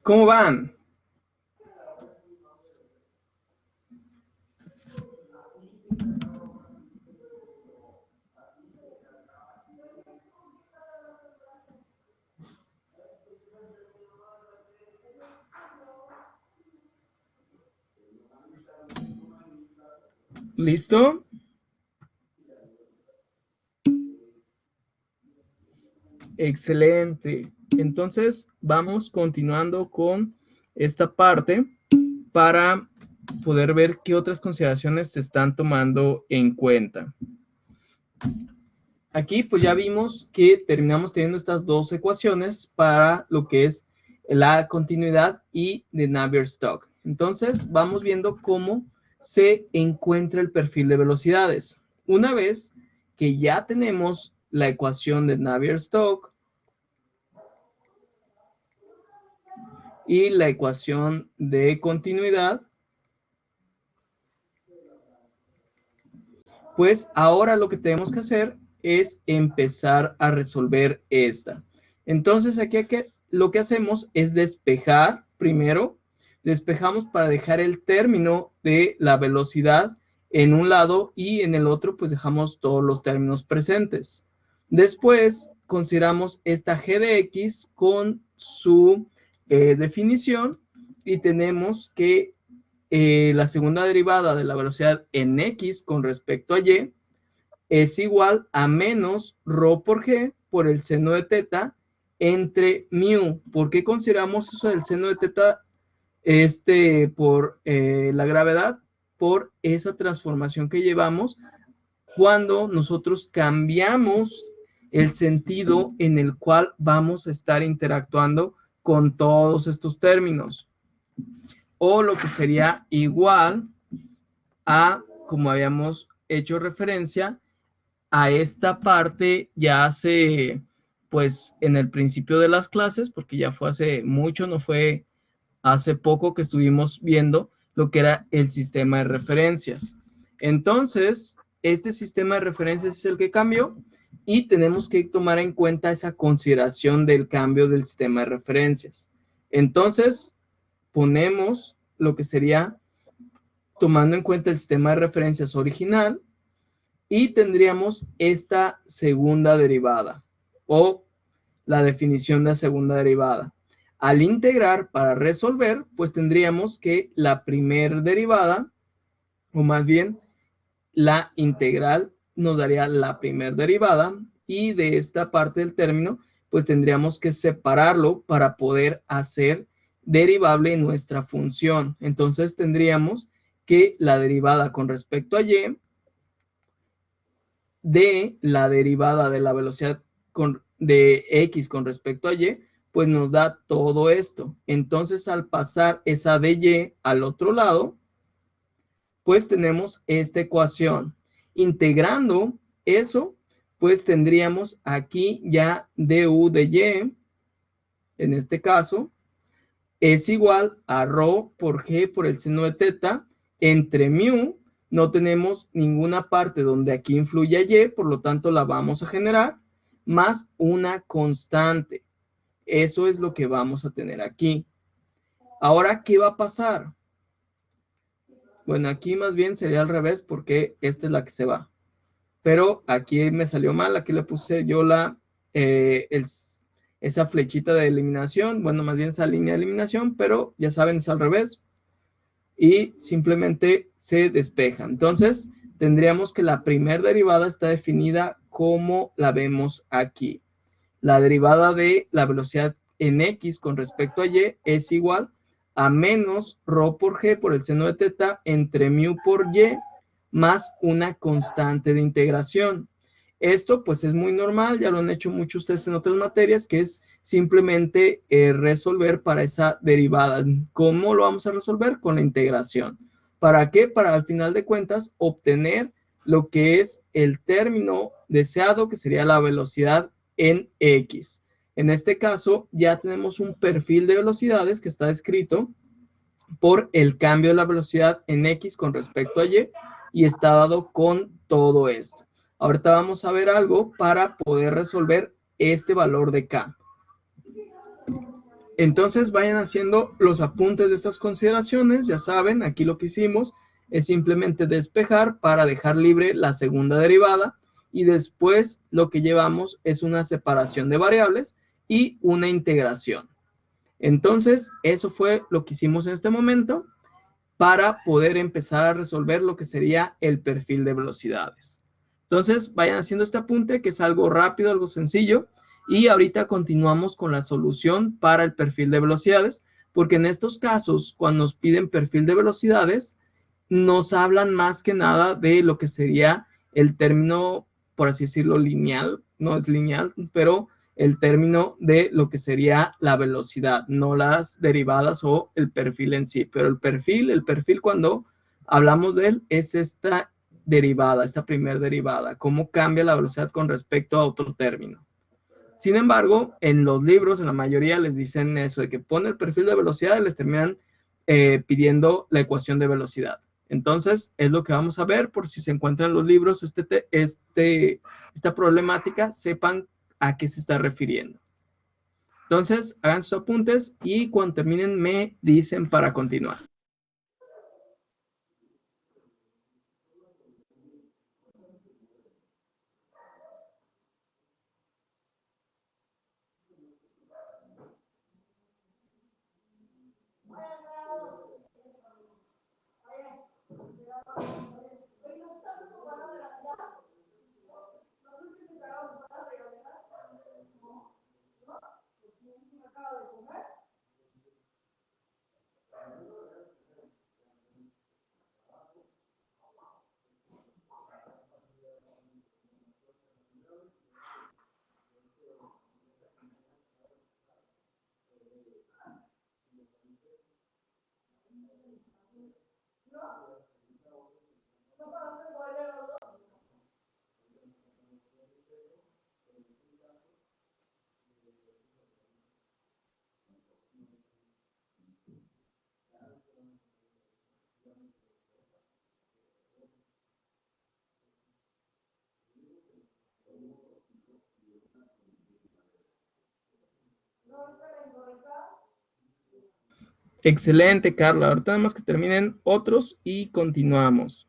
¿Cómo van? ¿Listo? Excelente. Entonces, vamos continuando con esta parte para poder ver qué otras consideraciones se están tomando en cuenta. Aquí pues ya vimos que terminamos teniendo estas dos ecuaciones para lo que es la continuidad y de Navier-Stokes. Entonces vamos viendo cómo se encuentra el perfil de velocidades. Una vez que ya tenemos la ecuación de Navier-Stokes y la ecuación de continuidad, pues ahora lo que tenemos que hacer es empezar a resolver esta. Entonces aquí lo que hacemos es despejar primero. Despejamos para dejar el término de la velocidad en un lado y en el otro pues dejamos todos los términos presentes. Después consideramos esta g de x con su definición y tenemos que la segunda derivada de la velocidad en x con respecto a y es igual a menos rho por g por el seno de teta entre mu. ¿Por qué consideramos eso del seno de teta por la gravedad? Por esa transformación que llevamos cuando nosotros cambiamos el sentido en el cual vamos a estar interactuando con todos estos términos. O lo que sería igual a, como habíamos hecho referencia, a esta parte ya hace, pues, en el principio de las clases, porque ya fue hace mucho, no fue hace poco que estuvimos viendo lo que era el sistema de referencias. Entonces, este sistema de referencias es el que cambió y tenemos que tomar en cuenta esa consideración del cambio del sistema de referencias. Entonces, ponemos lo que sería tomando en cuenta el sistema de referencias original y tendríamos esta segunda derivada o la definición de segunda derivada. Al integrar para resolver, pues tendríamos que la primer derivada, o más bien la integral nos daría la primer derivada y de esta parte del término, pues tendríamos que separarlo para poder hacer derivable nuestra función. Entonces tendríamos que la derivada con respecto a y de la derivada de la velocidad de x con respecto a y, pues nos da todo esto. Entonces, al pasar esa de y al otro lado, pues tenemos esta ecuación. Integrando eso, pues tendríamos aquí ya du de y, en este caso, es igual a rho por g por el seno de teta entre mu. No tenemos ninguna parte donde aquí influya y, por lo tanto la vamos a generar, más una constante. Eso es lo que vamos a tener aquí. Ahora, ¿qué va a pasar? Bueno, aquí más bien sería al revés porque esta es la que se va. Pero aquí me salió mal, aquí le puse yo esa flechita de eliminación, bueno, más bien esa línea de eliminación, pero ya saben, es al revés. Y simplemente se despeja. Entonces, tendríamos que la primera derivada está definida como la vemos aquí. La derivada de la velocidad en x con respecto a y es igual a menos rho por g por el seno de teta entre mu por y más una constante de integración. Esto pues es muy normal, ya lo han hecho muchos ustedes en otras materias, que es simplemente resolver para esa derivada. ¿Cómo lo vamos a resolver? Con la integración. ¿Para qué? Para al final de cuentas obtener lo que es el término deseado, que sería la velocidad en X. En este caso, ya tenemos un perfil de velocidades que está descrito por el cambio de la velocidad en X con respecto a y está dado con todo esto. Ahorita vamos a ver algo para poder resolver este valor de K. Entonces vayan haciendo los apuntes de estas consideraciones. Ya saben, aquí lo que hicimos es simplemente despejar para dejar libre la segunda derivada, y después lo que llevamos es una separación de variables y una integración. Entonces, eso fue lo que hicimos en este momento para poder empezar a resolver lo que sería el perfil de velocidades. Entonces, vayan haciendo este apunte, que es algo rápido, algo sencillo, y ahorita continuamos con la solución para el perfil de velocidades, porque en estos casos, cuando nos piden perfil de velocidades, nos hablan más que nada de lo que sería el término, por así decirlo, lineal. No es lineal, pero el término de lo que sería la velocidad, no las derivadas o el perfil en sí. Pero el perfil cuando hablamos de él es esta derivada, esta primera derivada, cómo cambia la velocidad con respecto a otro término. Sin embargo, en los libros, en la mayoría les dicen eso, de que pone el perfil de velocidad y les terminan pidiendo la ecuación de velocidad. Entonces, es lo que vamos a ver. Por si se encuentran en los libros esta problemática, sepan a qué se está refiriendo. Entonces, hagan sus apuntes y cuando terminen me dicen para continuar. Excelente, Carla. Ahorita nada más que terminen otros y continuamos.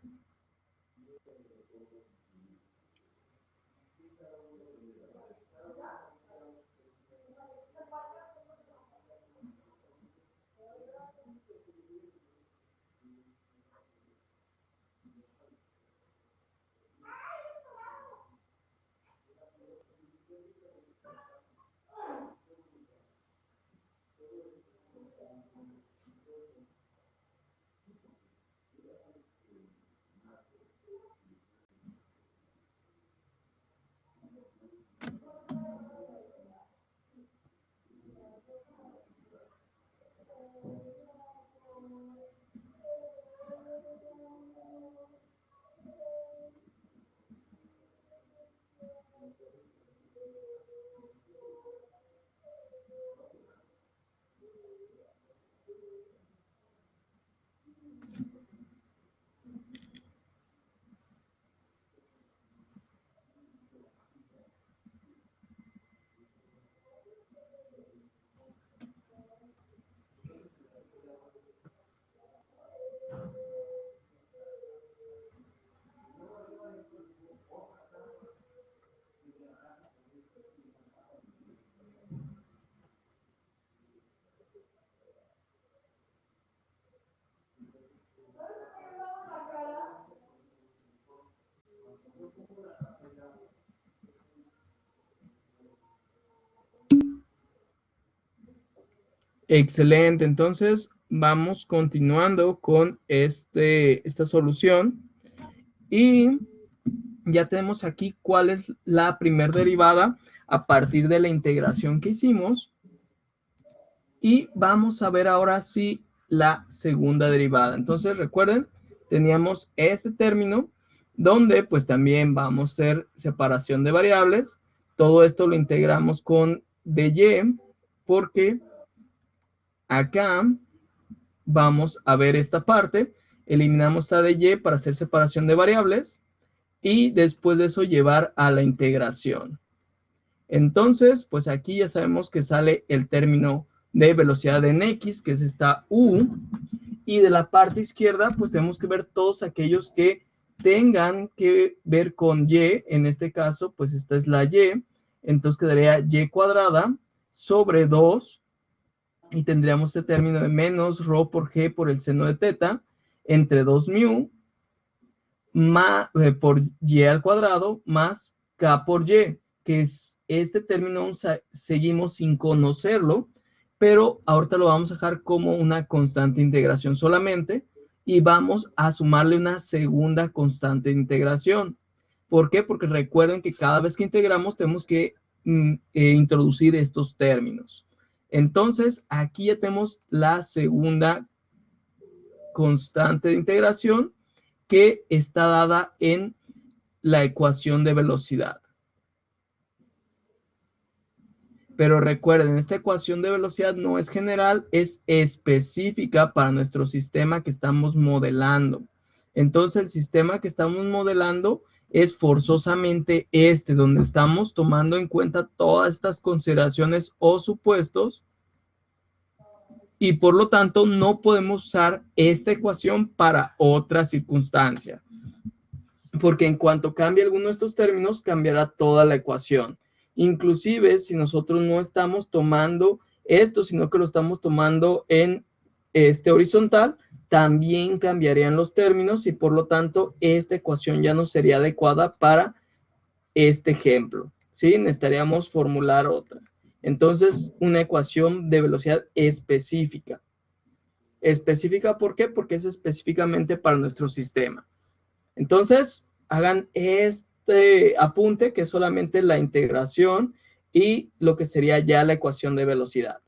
Excelente, entonces vamos continuando con esta solución y ya tenemos aquí cuál es la primera derivada a partir de la integración que hicimos, y vamos a ver ahora sí la segunda derivada. Entonces recuerden, teníamos este término donde pues también vamos a hacer separación de variables. Todo esto lo integramos con dy, porque acá vamos a ver esta parte, eliminamos a dy para hacer separación de variables y después de eso llevar a la integración. Entonces, pues aquí ya sabemos que sale el término de velocidad en x, que es esta u, y de la parte izquierda, pues tenemos que ver todos aquellos que tengan que ver con y, en este caso, pues esta es la y, entonces quedaría y cuadrada sobre 2, y tendríamos este término de menos rho por g por el seno de teta, entre 2 mu, por y al cuadrado, más k por y, que es este término seguimos sin conocerlo, pero ahorita lo vamos a dejar como una constante de integración solamente, y vamos a sumarle una segunda constante de integración. ¿Por qué? Porque recuerden que cada vez que integramos tenemos que introducir estos términos. Entonces, aquí ya tenemos la segunda constante de integración, que está dada en la ecuación de velocidad. Pero recuerden, esta ecuación de velocidad no es general, es específica para nuestro sistema que estamos modelando. Entonces, el sistema que estamos modelando es forzosamente este, donde estamos tomando en cuenta todas estas consideraciones o supuestos, y por lo tanto no podemos usar esta ecuación para otra circunstancia, porque en cuanto cambie alguno de estos términos, cambiará toda la ecuación. Inclusive, si nosotros no estamos tomando esto, sino que lo estamos tomando en horizontal, también cambiarían los términos y por lo tanto esta ecuación ya no sería adecuada para este ejemplo, ¿sí? Necesitaríamos formular otra. Entonces, una ecuación de velocidad específica. ¿Específica por qué? Porque es específicamente para nuestro sistema. Entonces, hagan este apunte, que es solamente la integración y lo que sería ya la ecuación de velocidad.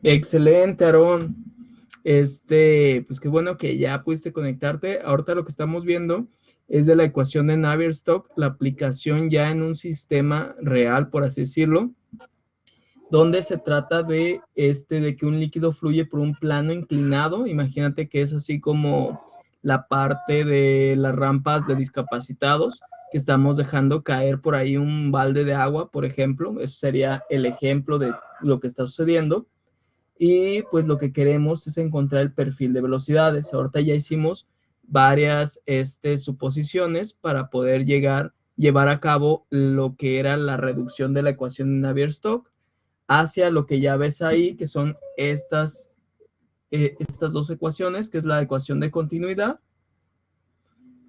Excelente, Aarón. Pues qué bueno que ya pudiste conectarte. Ahorita lo que estamos viendo es de la ecuación de Navier-Stokes, la aplicación ya en un sistema real, por así decirlo, donde se trata de que un líquido fluye por un plano inclinado. Imagínate que es así como la parte de las rampas de discapacitados, que estamos dejando caer por ahí un balde de agua, por ejemplo. Eso sería el ejemplo de lo que está sucediendo. Y pues lo que queremos es encontrar el perfil de velocidades. Ahorita ya hicimos varias suposiciones para poder llevar a cabo lo que era la reducción de la ecuación de Navier-Stokes hacia lo que ya ves ahí, que son estas dos ecuaciones, que es la ecuación de continuidad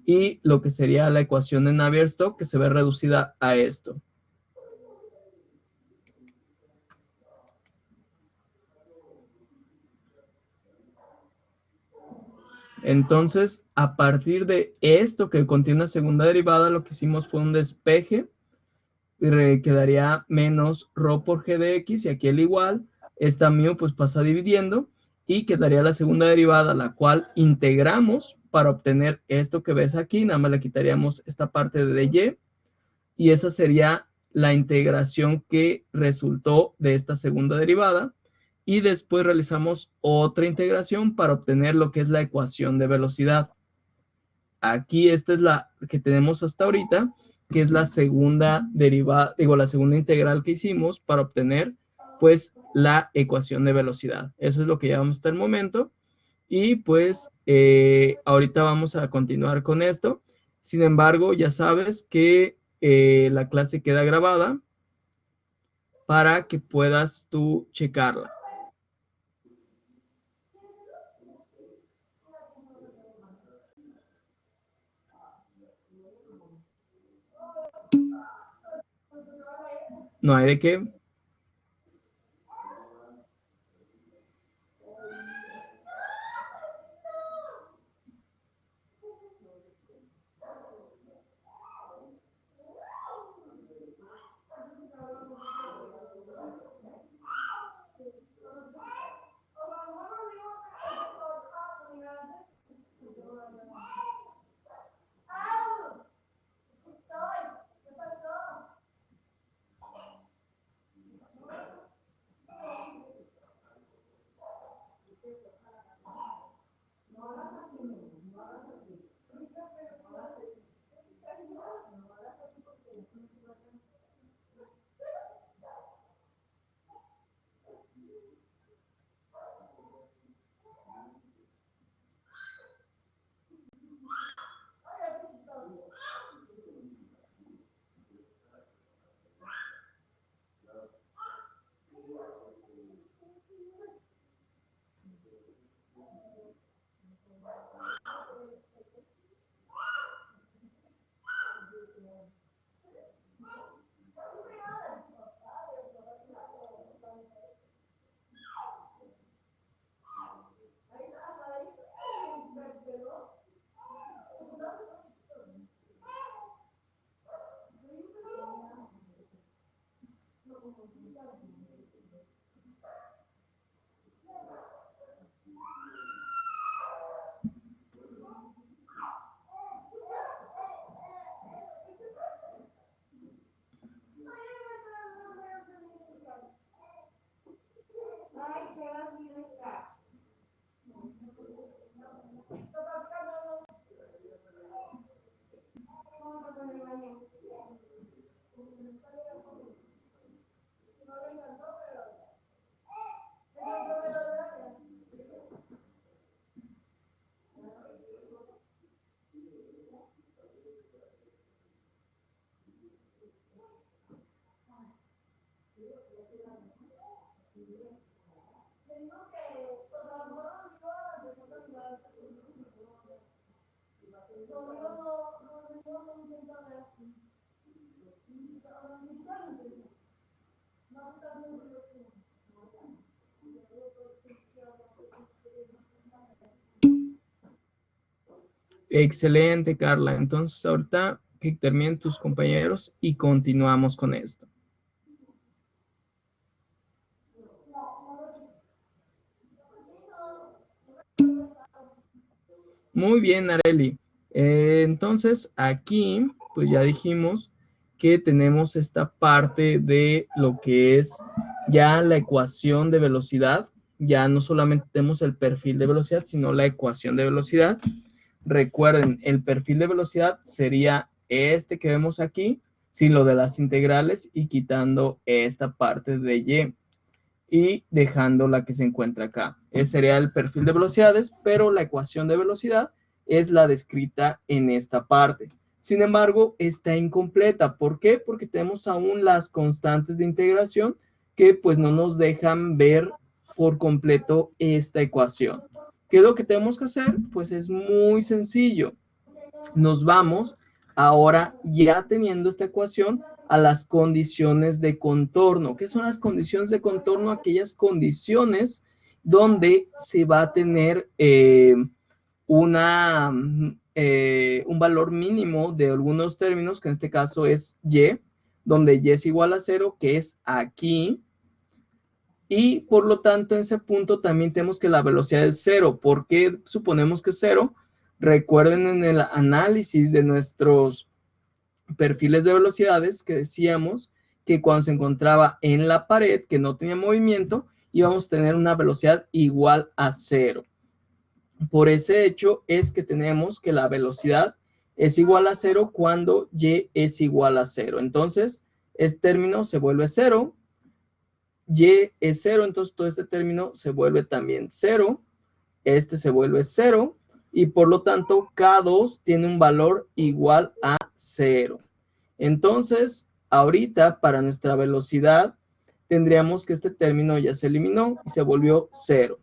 y lo que sería la ecuación de Navier-Stokes, que se ve reducida a esto. Entonces, a partir de esto que contiene una segunda derivada, lo que hicimos fue un despeje, y quedaría menos ρ por g de x, y aquí el igual, esta mu pues pasa dividiendo, y quedaría la segunda derivada, la cual integramos para obtener esto que ves aquí. Nada más le quitaríamos esta parte de dy, y esa sería la integración que resultó de esta segunda derivada. Y después realizamos otra integración para obtener lo que es la ecuación de velocidad. Aquí esta es la que tenemos hasta ahorita, que es la segunda derivada, la segunda integral que hicimos para obtener pues la ecuación de velocidad. Eso es lo que llevamos hasta el momento. Y pues ahorita vamos a continuar con esto. Sin embargo, ya sabes que la clase queda grabada para que puedas tú checarla. No hay de qué. Excelente, Carla. Entonces, ahorita que terminen tus compañeros y continuamos con esto. Muy bien, Areli. Entonces, aquí, pues ya dijimos que tenemos esta parte de lo que es ya la ecuación de velocidad. Ya no solamente tenemos el perfil de velocidad, sino la ecuación de velocidad. Recuerden, el perfil de velocidad sería este que vemos aquí, sin lo de las integrales y quitando esta parte de y dejando la que se encuentra acá. Ese sería el perfil de velocidades, pero la ecuación de velocidad es la descrita en esta parte. Sin embargo, está incompleta. ¿Por qué? Porque tenemos aún las constantes de integración que pues no nos dejan ver por completo esta ecuación. ¿Qué es lo que tenemos que hacer? Pues es muy sencillo. Nos vamos ahora, ya teniendo esta ecuación, a las condiciones de contorno. ¿Qué son las condiciones de contorno? Aquellas condiciones donde se va a tener un valor mínimo de algunos términos, que en este caso es y, donde y es igual a 0, que es aquí. Y por lo tanto, en ese punto también tenemos que la velocidad es 0. ¿Por qué suponemos que es 0? Recuerden en el análisis de nuestros perfiles de velocidades que decíamos que cuando se encontraba en la pared, que no tenía movimiento, íbamos a tener una velocidad igual a 0. Por ese hecho es que tenemos que la velocidad es igual a 0 cuando y es igual a 0. Entonces, este término se vuelve 0, y es 0, entonces todo este término se vuelve también 0, este se vuelve 0, y por lo tanto K2 tiene un valor igual a 0. Entonces, ahorita para nuestra velocidad tendríamos que este término ya se eliminó y se volvió 0.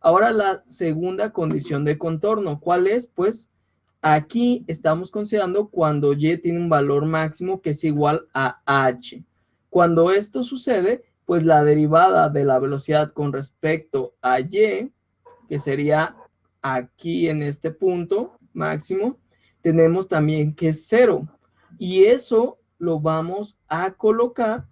Ahora la segunda condición de contorno, ¿cuál es? Pues aquí estamos considerando cuando y tiene un valor máximo que es igual a h. Cuando esto sucede, pues la derivada de la velocidad con respecto a y, que sería aquí en este punto máximo, tenemos también que es 0. Y eso lo vamos a colocar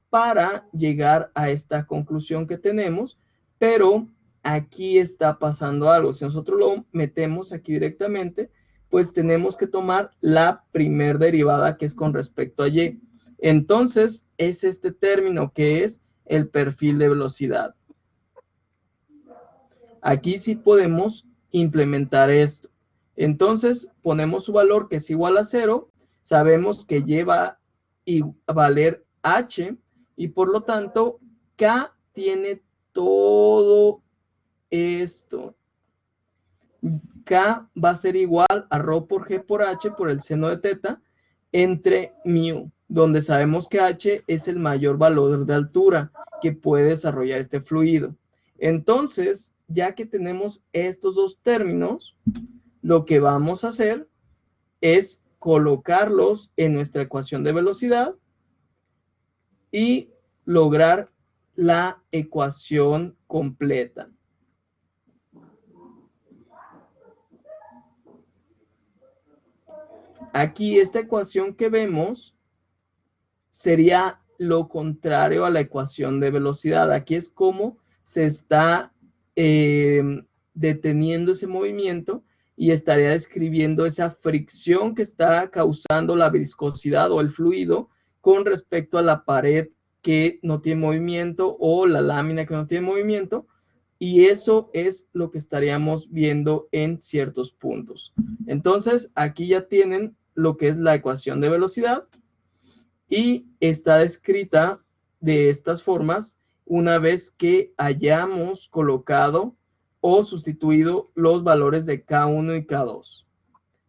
para llegar a esta conclusión que tenemos, pero aquí está pasando algo. Si nosotros lo metemos aquí directamente, pues tenemos que tomar la primer derivada que es con respecto a y. Entonces, es este término que es el perfil de velocidad. Aquí sí podemos implementar esto. Entonces, ponemos su valor que es igual a 0. Sabemos que y va a valer h y por lo tanto K tiene todo esto. K va a ser igual a ρ por G por H por el seno de teta entre mu, donde sabemos que H es el mayor valor de altura que puede desarrollar este fluido. Entonces, ya que tenemos estos dos términos, lo que vamos a hacer es colocarlos en nuestra ecuación de velocidad y lograr la ecuación completa. Aquí esta ecuación que vemos sería lo contrario a la ecuación de velocidad. Aquí es como se está deteniendo ese movimiento y estaría describiendo esa fricción que está causando la viscosidad o el fluido con respecto a la pared que no tiene movimiento o la lámina que no tiene movimiento, y eso es lo que estaríamos viendo en ciertos puntos. Entonces, aquí ya tienen lo que es la ecuación de velocidad y está descrita de estas formas una vez que hayamos colocado o sustituido los valores de K1 y K2.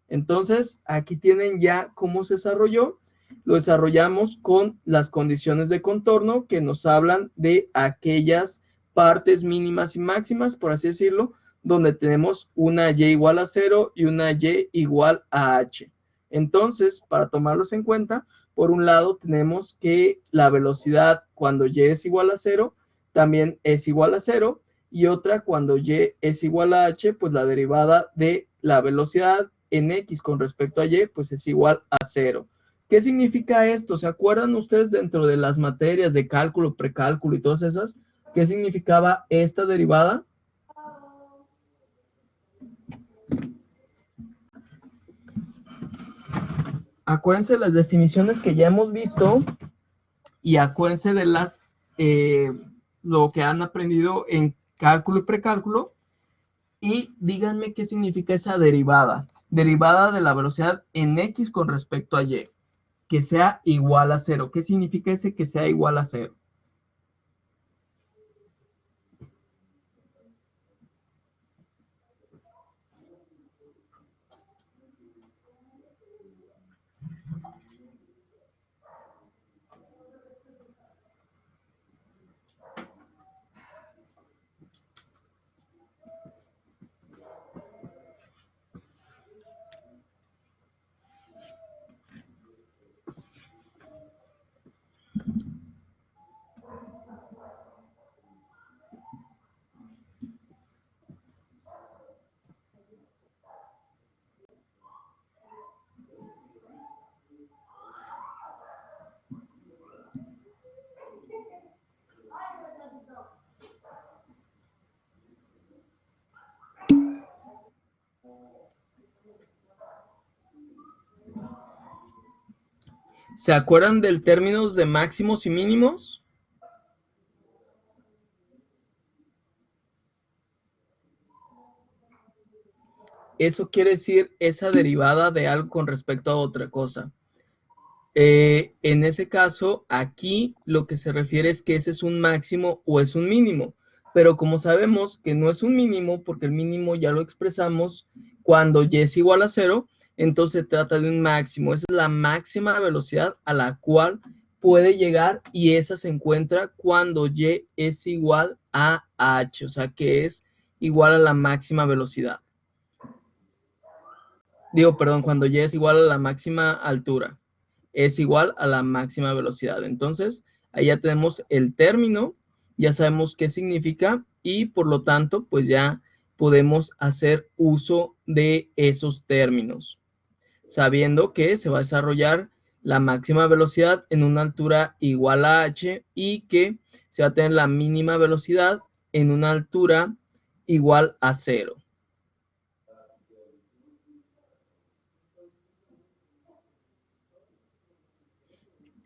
Entonces, aquí tienen ya cómo se desarrolló. lo desarrollamos con las condiciones de contorno que nos hablan de aquellas partes mínimas y máximas, por así decirlo, donde tenemos una y igual a 0 y una y igual a h. Entonces, para tomarlos en cuenta, por un lado tenemos que la velocidad cuando y es igual a 0 también es igual a 0, y otra cuando y es igual a h, pues la derivada de la velocidad en x con respecto a y, pues es igual a 0. ¿Qué significa esto? ¿Se acuerdan ustedes dentro de las materias de cálculo, precálculo y todas esas? ¿Qué significaba esta derivada? Acuérdense de las definiciones que ya hemos visto y acuérdense de lo que han aprendido en cálculo y precálculo, y díganme qué significa esa derivada. Derivada de la velocidad en x con respecto a y, que sea igual a 0. ¿Qué significa ese que sea igual a 0? ¿Se acuerdan del términos de máximos y mínimos? Eso quiere decir esa derivada de algo con respecto a otra cosa. En ese caso, aquí lo que se refiere es que ese es un máximo o es un mínimo. Pero como sabemos que no es un mínimo, porque el mínimo ya lo expresamos cuando y es igual a 0, entonces se trata de un máximo. Esa es la máxima velocidad a la cual puede llegar, y esa se encuentra cuando y es igual a h, o sea que es igual a la máxima velocidad. Digo, perdón, cuando y es igual a la máxima altura, es igual a la máxima velocidad. Entonces, ahí ya tenemos el término, ya sabemos qué significa, y por lo tanto, pues ya podemos hacer uso de esos términos, sabiendo que se va a desarrollar la máxima velocidad en una altura igual a h, y que se va a tener la mínima velocidad en una altura igual a 0.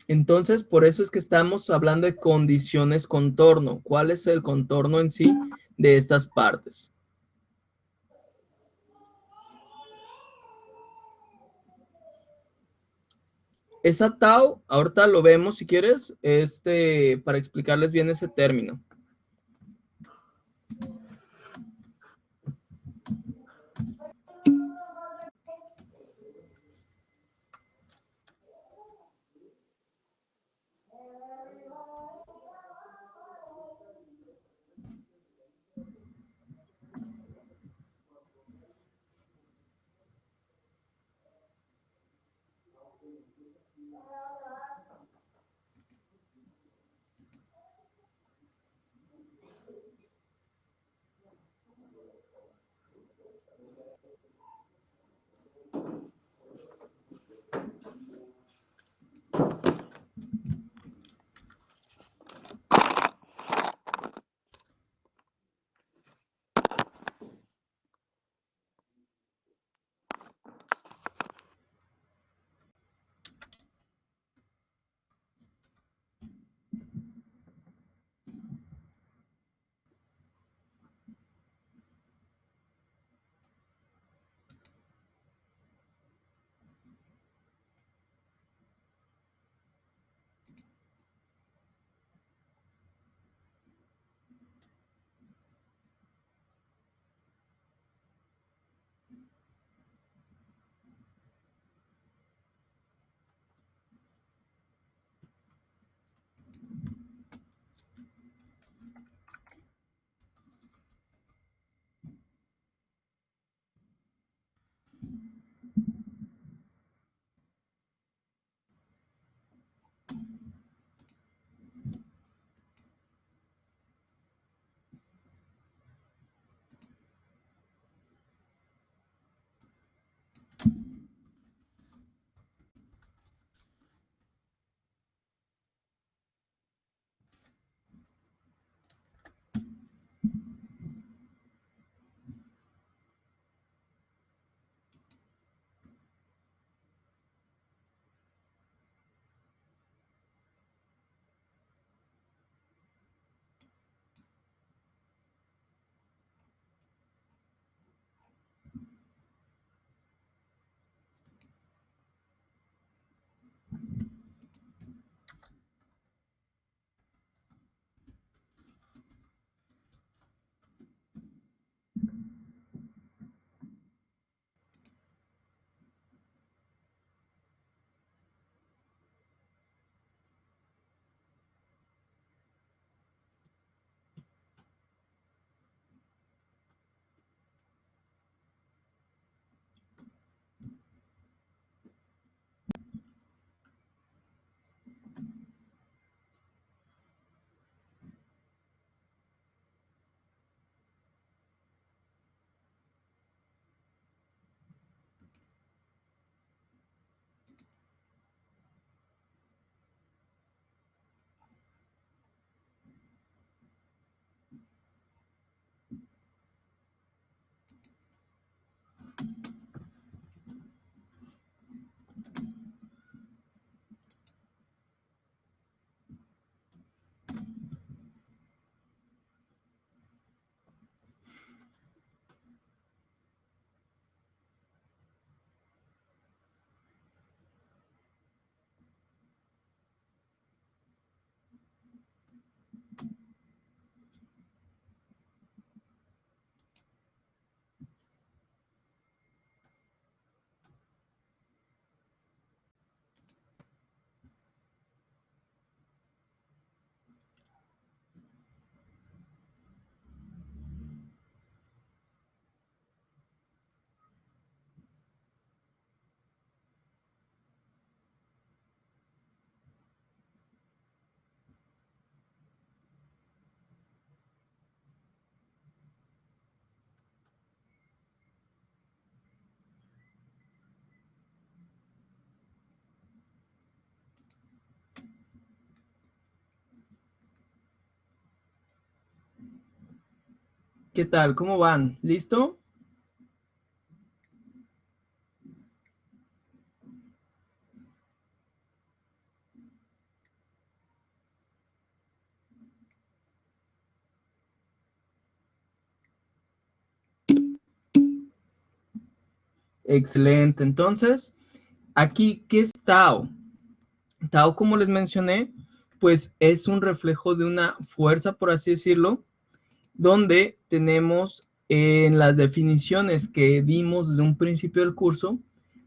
Entonces, por eso es que estamos hablando de condiciones contorno. ¿Cuál es el contorno en sí de estas partes? Esa tau, ahorita lo vemos si quieres, para explicarles bien ese término. ¿Qué tal? ¿Cómo van? ¿Listo? Excelente. Entonces, aquí, ¿qué es Tao? Tao, como les mencioné, pues es un reflejo de una fuerza, por así decirlo, donde tenemos en las definiciones que dimos desde un principio del curso,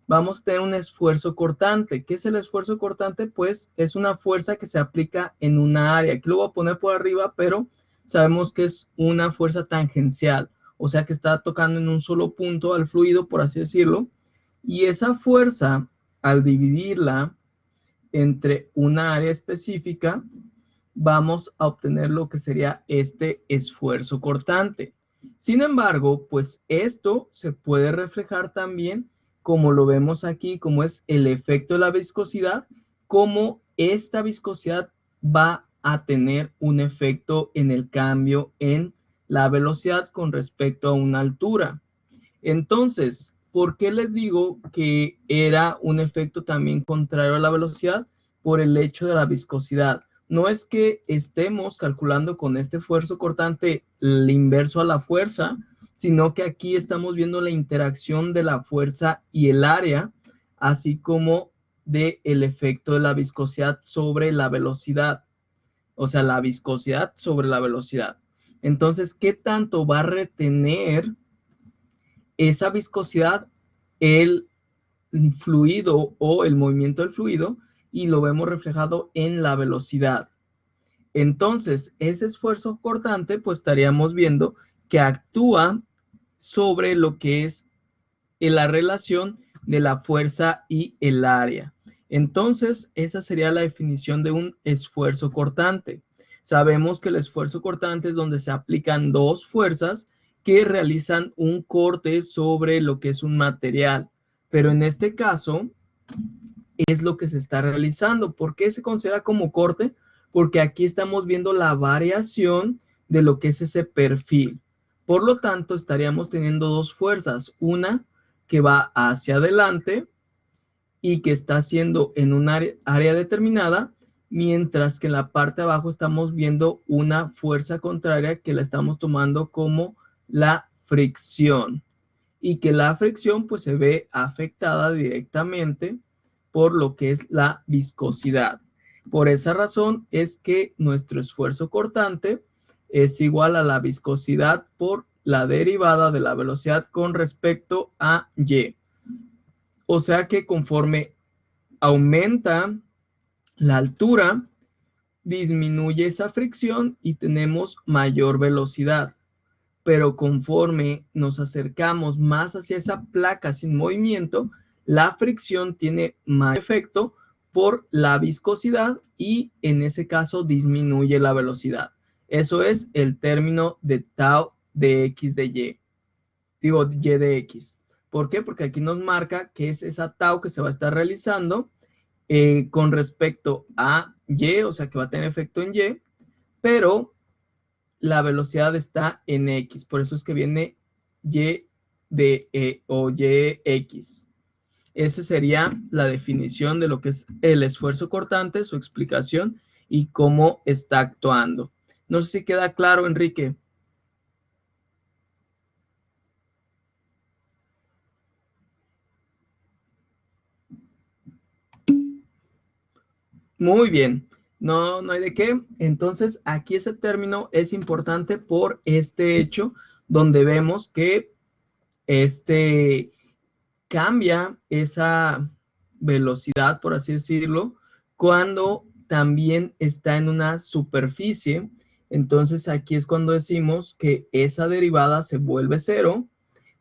vamos a tener un esfuerzo cortante. ¿Qué es el esfuerzo cortante? Pues es una fuerza que se aplica en una área. Aquí lo voy a poner por arriba, pero sabemos que es una fuerza tangencial, o sea que está tocando en un solo punto al fluido, por así decirlo, y esa fuerza, al dividirla entre una área específica, vamos a obtener lo que sería este esfuerzo cortante. Sin embargo, pues esto se puede reflejar también, como lo vemos aquí, como es el efecto de la viscosidad, como esta viscosidad va a tener un efecto en el cambio en la velocidad con respecto a una altura. Entonces, ¿por qué les digo que era un efecto también contrario a la velocidad? Por el hecho de la viscosidad. No es que estemos calculando con este esfuerzo cortante el inverso a la fuerza, sino que aquí estamos viendo la interacción de la fuerza y el área, así como del efecto de la viscosidad sobre la velocidad. O sea, la viscosidad sobre la velocidad. Entonces, ¿qué tanto va a retener esa viscosidad el fluido o el movimiento del fluido, y lo vemos reflejado en la velocidad? Entonces, ese esfuerzo cortante, pues estaríamos viendo que actúa sobre lo que es la relación de la fuerza y el área. Entonces, esa sería la definición de un esfuerzo cortante. Sabemos que el esfuerzo cortante es donde se aplican dos fuerzas que realizan un corte sobre lo que es un material. Pero en este caso es lo que se está realizando. ¿Por qué se considera como corte? Porque aquí estamos viendo la variación de lo que es ese perfil. Por lo tanto, estaríamos teniendo dos fuerzas. Una que va hacia adelante y que está haciendo en un área determinada, mientras que en la parte de abajo estamos viendo una fuerza contraria que la estamos tomando como la fricción, y que la fricción pues se ve afectada directamente por lo que es la viscosidad. Por esa razón es que nuestro esfuerzo cortante es igual a la viscosidad por la derivada de la velocidad con respecto a y. O sea que conforme aumenta la altura, disminuye esa fricción y tenemos mayor velocidad. Pero conforme nos acercamos más hacia esa placa sin movimiento, la fricción tiene más efecto por la viscosidad y en ese caso disminuye la velocidad. Eso es el término de tau de x de y. Digo, y de x. ¿Por qué? Porque aquí nos marca que es esa tau que se va a estar realizando con respecto a y, o sea que va a tener efecto en y, pero la velocidad está en x, por eso es que viene y de o yx. Esa sería la definición de lo que es el esfuerzo cortante, su explicación y cómo está actuando. No sé si queda claro, Enrique. Muy bien, no hay de qué. Entonces, aquí ese término es importante por este hecho, donde vemos que cambia esa velocidad, por así decirlo, cuando también está en una superficie. Entonces, aquí es cuando decimos que esa derivada se vuelve cero.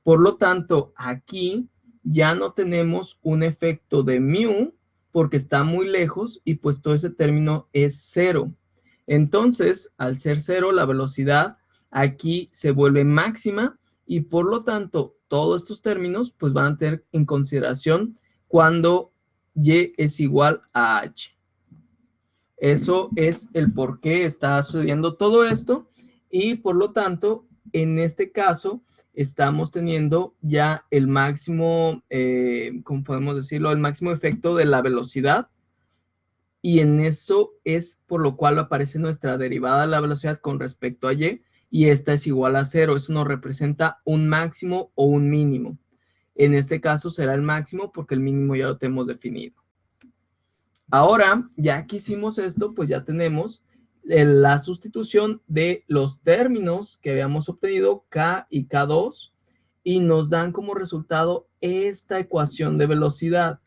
Por lo tanto, aquí ya no tenemos un efecto de mu porque está muy lejos y pues todo ese término es cero. Entonces, al ser cero, la velocidad aquí se vuelve máxima y por lo tanto, todos estos términos pues van a tener en consideración cuando y es igual a h. Eso es el por qué está sucediendo todo esto y por lo tanto en este caso estamos teniendo ya el máximo, ¿cómo podemos decirlo? El máximo efecto de la velocidad. Y en eso es por lo cual aparece nuestra derivada de la velocidad con respecto a y esta es igual a 0. Eso nos representa un máximo o un mínimo. En este caso será el máximo porque el mínimo ya lo tenemos definido. Ahora, ya que hicimos esto, pues ya tenemos la sustitución de los términos que habíamos obtenido, K y K2, y nos dan como resultado esta ecuación de velocidad.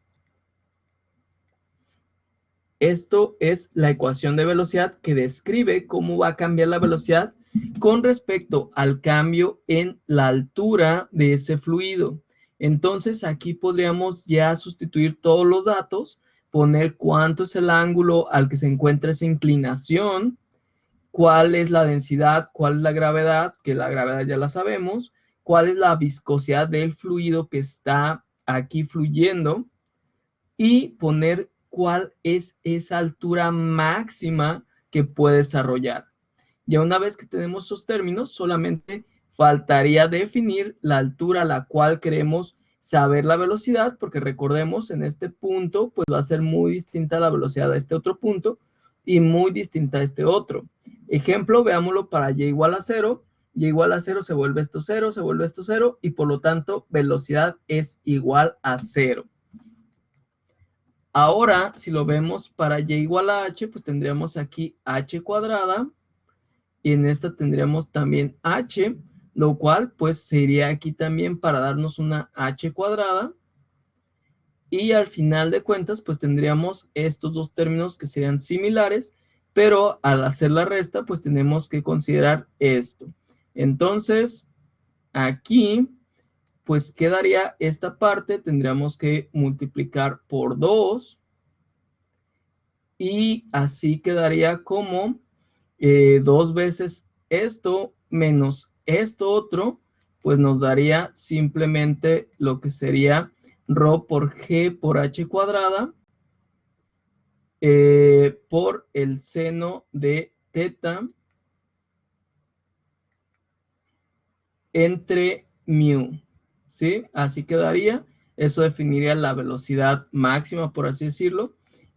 Esto es la ecuación de velocidad que describe cómo va a cambiar la velocidad con respecto al cambio en la altura de ese fluido. Entonces aquí podríamos ya sustituir todos los datos, poner cuánto es el ángulo al que se encuentra esa inclinación, cuál es la densidad, cuál es la gravedad, que la gravedad ya la sabemos, cuál es la viscosidad del fluido que está aquí fluyendo y poner cuál es esa altura máxima que puede desarrollar. Ya una vez que tenemos esos términos, solamente faltaría definir la altura a la cual queremos saber la velocidad, porque recordemos, en este punto, pues va a ser muy distinta la velocidad a este otro punto y muy distinta a este otro. Ejemplo, veámoslo para y igual a 0. Y igual a 0 se vuelve esto 0, se vuelve esto 0, y por lo tanto, velocidad es igual a 0. Ahora, si lo vemos para y igual a h, pues tendríamos aquí h cuadrada, y en esta tendríamos también h, lo cual pues sería aquí también para darnos una h cuadrada, y al final de cuentas pues tendríamos estos dos términos que serían similares, pero al hacer la resta pues tenemos que considerar esto. Entonces, aquí pues quedaría esta parte, tendríamos que multiplicar por 2, y así quedaría como 2 veces esto menos esto otro, pues nos daría simplemente lo que sería ρ por g por h cuadrada por el seno de teta entre mu, ¿sí? Así quedaría. Eso definiría la velocidad máxima, por así decirlo.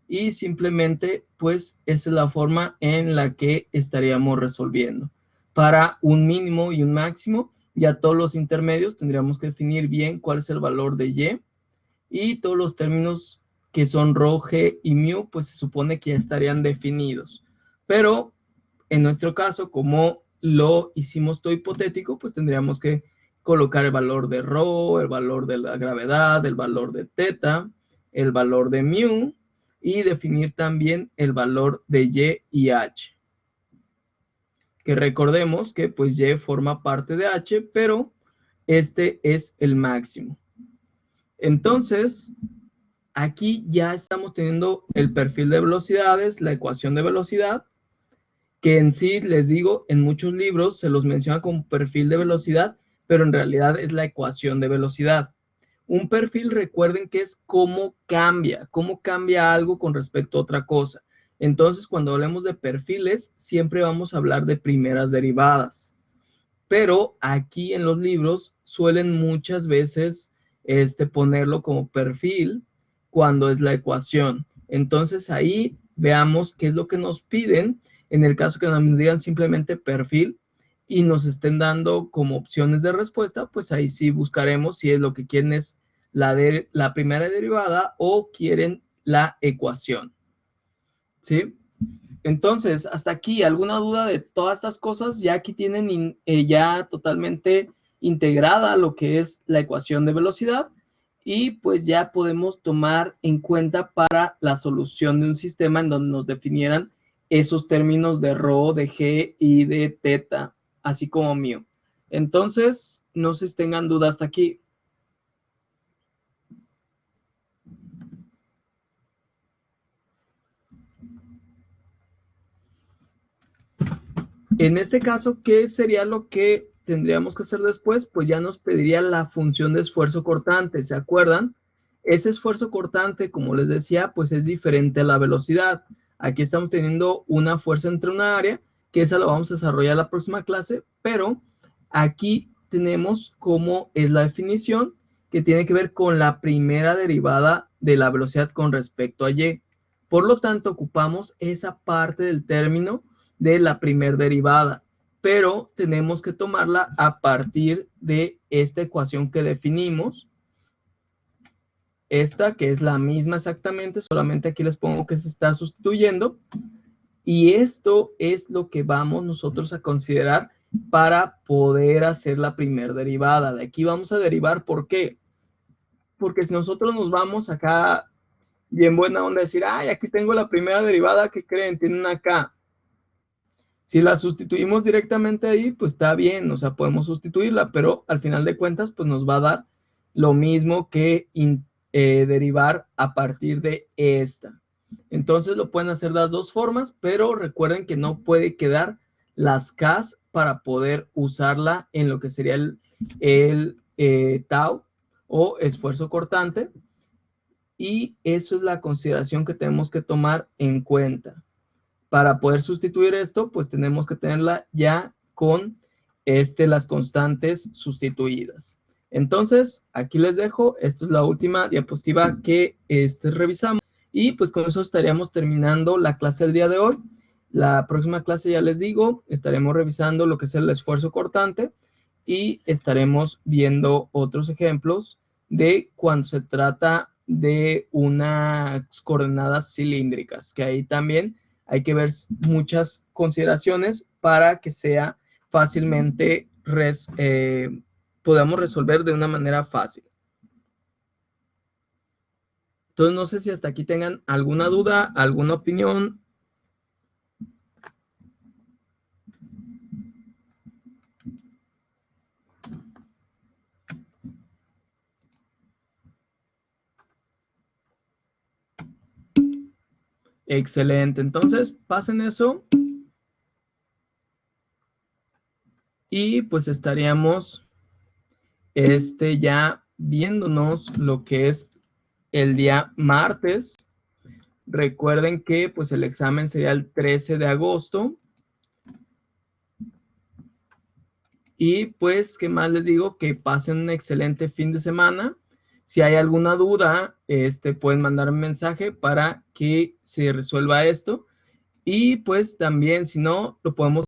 Y simplemente, pues, esa es la forma en la que estaríamos resolviendo. Para un mínimo y un máximo, ya todos los intermedios tendríamos que definir bien cuál es el valor de y. Y todos los términos que son ρ, g y mu, pues se supone que ya estarían definidos. Pero, en nuestro caso, como lo hicimos todo hipotético, pues tendríamos que colocar el valor de ρ, el valor de la gravedad, el valor de teta, el valor de mu, y definir también el valor de y h. Que recordemos que pues y forma parte de h, pero este es el máximo. Entonces, aquí ya estamos teniendo el perfil de velocidades, la ecuación de velocidad, que en sí, les digo, en muchos libros se los menciona como perfil de velocidad, pero en realidad es la ecuación de velocidad. Un perfil, recuerden que es cómo cambia algo con respecto a otra cosa. Entonces, cuando hablemos de perfiles, siempre vamos a hablar de primeras derivadas. Pero aquí en los libros suelen muchas veces ponerlo como perfil cuando es la ecuación. Entonces, ahí veamos qué es lo que nos piden. En el caso que nos digan simplemente perfil y nos estén dando como opciones de respuesta, pues ahí sí buscaremos si es lo que quieren es la primera derivada o quieren la ecuación. ¿Sí? Entonces, hasta aquí, ¿alguna duda de todas estas cosas? Ya aquí tienen ya totalmente integrada lo que es la ecuación de velocidad y pues ya podemos tomar en cuenta para la solución de un sistema en donde nos definieran esos términos de ρ, de g y de teta, así como mu. Entonces, no sé si tengan duda hasta aquí. En este caso, ¿qué sería lo que tendríamos que hacer después? Pues ya nos pediría la función de esfuerzo cortante, ¿se acuerdan? Ese esfuerzo cortante, como les decía, pues es diferente a la velocidad. Aquí estamos teniendo una fuerza entre una área, que esa la vamos a desarrollar en la próxima clase, pero aquí tenemos cómo es la definición, que tiene que ver con la primera derivada de la velocidad con respecto a y. Por lo tanto, ocupamos esa parte del término de la primera derivada, pero tenemos que tomarla a partir de esta ecuación que definimos. Esta que es la misma exactamente, solamente aquí les pongo que se está sustituyendo. Y esto es lo que vamos nosotros a considerar para poder hacer la primera derivada. De aquí vamos a derivar, ¿por qué? Porque si nosotros nos vamos acá bien buena onda a decir, ay, aquí tengo la primera derivada, ¿qué creen? Tiene una K. Si la sustituimos directamente ahí, pues está bien, o sea, podemos sustituirla, pero al final de cuentas, pues nos va a dar lo mismo que derivar a partir de esta. Entonces lo pueden hacer de las dos formas, pero recuerden que no puede quedar las Ks para poder usarla en lo que sería el tau o esfuerzo cortante. Y eso es la consideración que tenemos que tomar en cuenta. Para poder sustituir esto, pues tenemos que tenerla ya con las constantes sustituidas. Entonces, aquí les dejo. Esta es la última diapositiva que revisamos. Y pues con eso estaríamos terminando la clase del día de hoy. La próxima clase, ya les digo, estaremos revisando lo que es el esfuerzo cortante y estaremos viendo otros ejemplos de cuando se trata de unas coordenadas cilíndricas, que ahí también hay que ver muchas consideraciones para que sea fácilmente, podamos resolver de una manera fácil. Entonces, no sé si hasta aquí tengan alguna duda, alguna opinión. Excelente, entonces pasen eso. Y pues estaríamos ya viéndonos lo que es el día martes. Recuerden que pues el examen sería el 13 de agosto. Y pues, ¿qué más les digo? Que pasen un excelente fin de semana. Si hay alguna duda, pueden mandar un mensaje para que se resuelva esto. Y pues también, si no, lo podemos